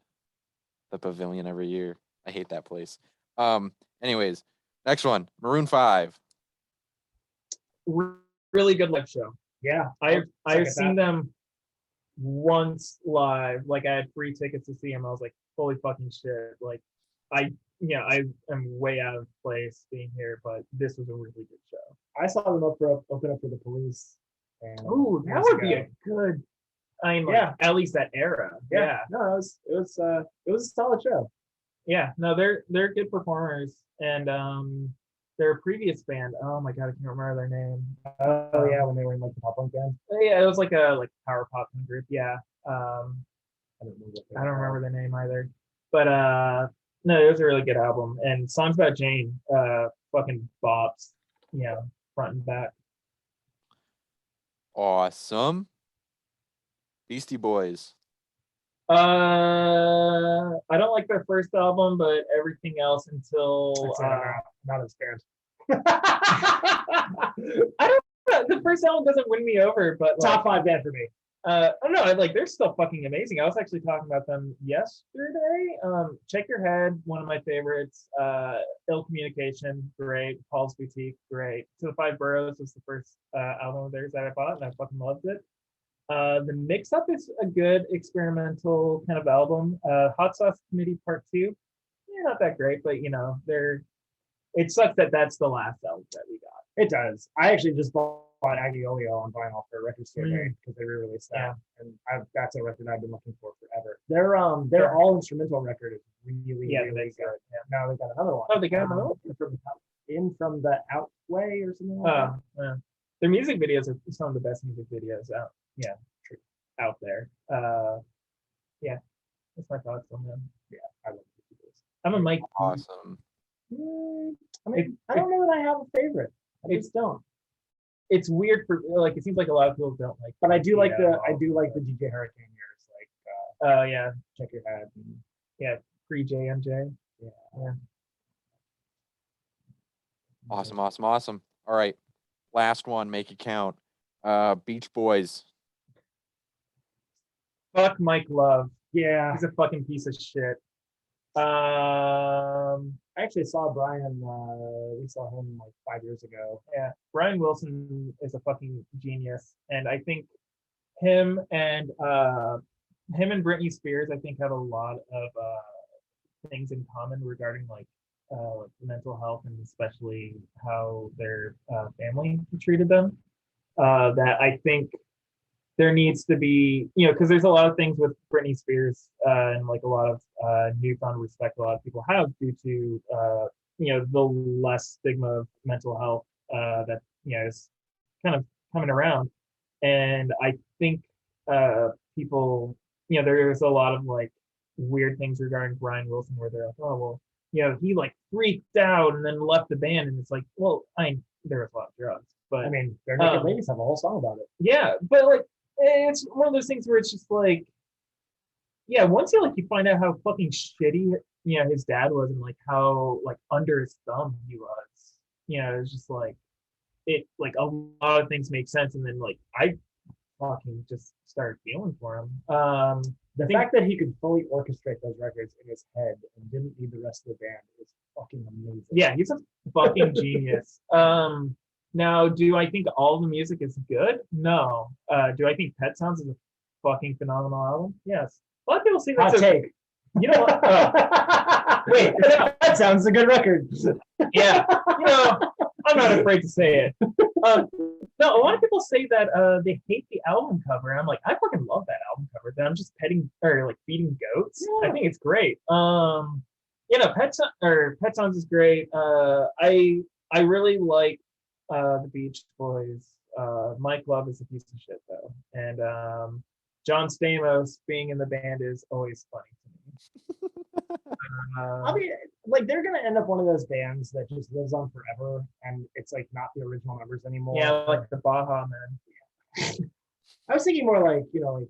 pavilion every year. I hate that place. Anyways, next one, Maroon 5. Really good live show. Yeah. I've seen them once live. I had free tickets to see them. I was like, holy fucking shit. I am way out of place being here, but this was a really good show. I saw them open up for the Police. Oh, that would be a good. At least that era. Yeah. No, it was a solid show. Yeah. No, they're good performers, and their previous band. Oh my god, I can't remember their name. Oh yeah, when they were in the pop punk band. Yeah, it was like a power pop group. Yeah. I don't remember the name either, but no, it was a really good album, and Songs About Jane, fucking bops, front and back. Awesome. Beastie Boys. I don't like their first album, but everything else until not as bad. I don't know. The first album doesn't win me over, but top 5 band for me. I don't know. They're still fucking amazing. I was actually talking about them yesterday. Check Your Head, one of my favorites. Ill Communication, great. Paul's Boutique, great. To the Five Boroughs was the first album of theirs that I bought, and I fucking loved it. The Mix Up is a good experimental kind of album. Hot Sauce Committee Part 2, they're not that great, but it sucks that that's the last album that we got. It does. I actually just bought Agiolio on vinyl for Record Store Day because they re-released that, and that's a record I've been looking for forever. Their all instrumental record is really really good. Yeah. Now they got another one. Oh, they got another one from the Outway or something like that. Yeah. Their music videos are some of the best music videos out. Yeah, out there. Yeah, that's my thoughts on them. Yeah, I love I'm a Mike. Awesome. I mean, I don't know that I have a favorite. I just don't. It's weird for like it seems like a lot of people don't like. But I do like the DJ Hurricane years, like Yeah, Check Your Head. And, yeah, pre JMJ. yeah. Awesome. All right. Last one, make it count. Beach Boys. Fuck Mike Love. Yeah. He's a fucking piece of shit. I actually saw Brian. We saw him like 5 years ago. Yeah, Brian Wilson is a fucking genius, and I think him and Britney Spears, I think, have a lot of things in common regarding like mental health and especially how their family treated them. That I think there needs to be, because there's a lot of things with Britney Spears and like a lot of newfound respect a lot of people have due to, the less stigma of mental health that, is kind of coming around. And I think people, there's a lot of like weird things regarding Brian Wilson where they're like, oh, well, he like freaked out and then left the band. And it's like, well, there was a lot of drugs. But I mean, Bare Naked Ladies have a whole song about it. Yeah, but like it's one of those things where it's just like, yeah, once you find out how fucking shitty his dad was and like how like under his thumb he was, it's just like it like a lot of things make sense, and then like I fucking just started feeling for him. The fact that he could fully orchestrate those records in his head and didn't need the rest of the band is fucking amazing. Yeah, he's a fucking genius. Now, do I think all the music is good? No. Do I think Pet Sounds is a fucking phenomenal album? Yes. A lot of people say that's Hot take. You know what? Wait, Pet Sounds is a good record. Yeah. I'm not afraid to say it. No, a lot of people say that they hate the album cover, and I'm like, I fucking love that album cover. That I'm just feeding goats. Yeah. I think it's great. Pet Sounds is great. I really like the Beach Boys. Mike Love is a piece of shit though, and John Stamos being in the band is always funny to me. I mean, like they're gonna end up one of those bands that just lives on forever, and it's like not the original members anymore. Yeah, like the Baja Men. I was thinking more like like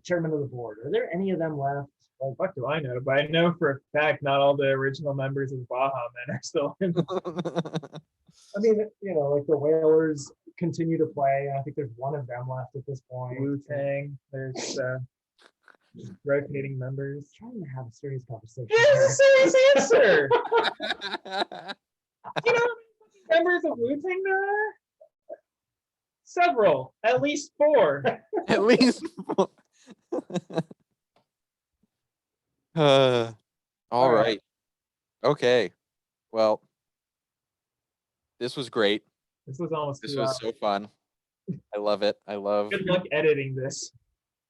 Chairman of the Board. Are there any of them left? Well, fuck do I know? But I know for a fact not all the original members of Baja Men are still in. I mean, like the Wailers continue to play, and I think there's one of them left at this point. Wu-Tang, there's rotating members. I'm trying to have a serious conversation. Yes, a serious answer. You know how many members of Wu-Tang there are? Several, at least 4. At least 4. All right. Okay. Well, this was great. This was almost. This was so fun. I love it. Good luck editing this.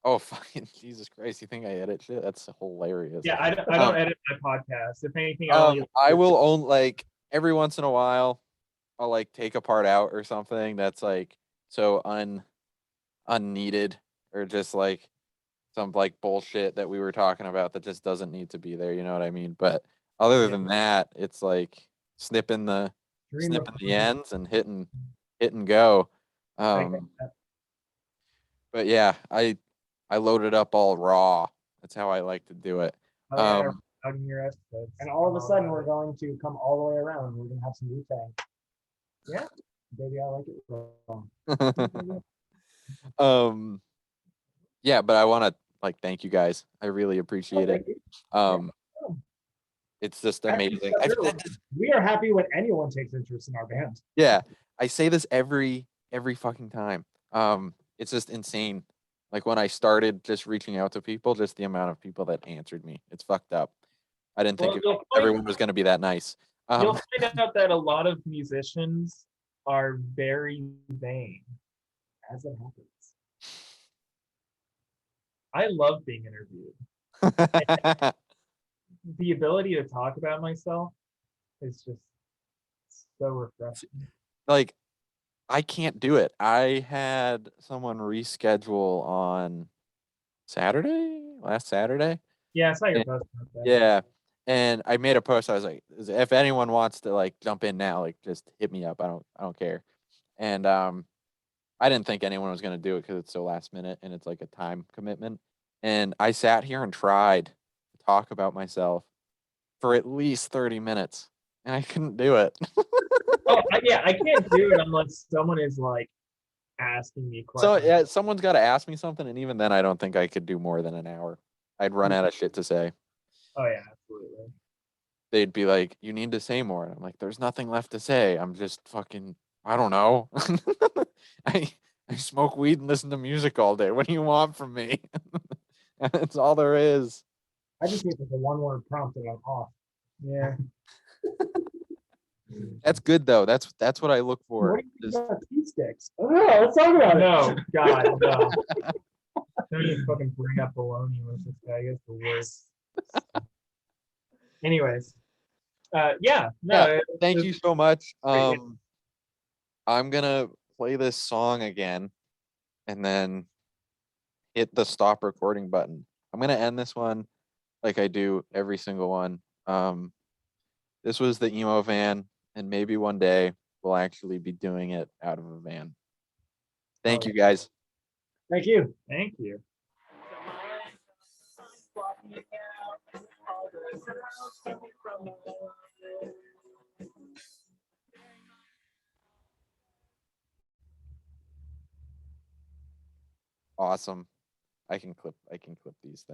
Oh, fucking Jesus Christ! You think I edit shit? That's hilarious. Yeah, I don't edit my podcast. If anything, I will own like every once in a while, I'll like take a part out or something that's like so unneeded or just like some like bullshit that we were talking about that just doesn't need to be there. You know what I mean? But other than that, it's like snipping the ends and hitting go. But yeah, I loaded up all raw. That's how I like to do it. And all of a sudden, we're going to come all the way around. We're going to have some Wu-Tang. Yeah. Baby, I like it raw. Yeah, but I want to like thank you guys. I really appreciate it. It's just amazing. We are happy when anyone takes interest in our band. Yeah, I say this every fucking time. It's just insane. Like when I started just reaching out to people, just the amount of people that answered me. It's fucked up. I didn't think everyone was going to be that nice. You'll find out that a lot of musicians are very vain, as it happens. I love being interviewed. The ability to talk about myself is just so refreshing. Like, I can't do it. I had someone reschedule on last Saturday. Yeah, I saw your post about that. Yeah, And I made a post. I was like, if anyone wants to like jump in now, like just hit me up. I don't care. And I didn't think anyone was gonna do it because it's so last minute and it's like a time commitment. And I sat here and tried to talk about myself for at least 30 minutes, and I couldn't do it. Yeah, I can't do it unless someone is like asking me So questions. yeah, someone's got to ask me something, and even then, I don't think I could do more than an hour. I'd run out of shit to say. Oh yeah, absolutely. They'd be like, "You need to say more." And I'm like, "There's nothing left to say. I'm just fucking. I don't know. I I smoke weed and listen to music all day. What do you want from me?" That's all there is. I just need like a one-word prompt and I'm off. Yeah. That's good though. That's what I look What for. do you think about tea sticks? Oh, no, let's talk about it. No, God, no. Don't even fucking bring up baloney with this guy. It's the worst. Anyways, yeah, no. Yeah, thank you so much. Great. I'm gonna play this song again and then hit the stop recording button. I'm gonna end this one like I do every single one. This was the Emo Van, and maybe one day we'll actually be doing it out of a van. Thank you guys. Thank you. Thank you. Awesome. I can clip these things.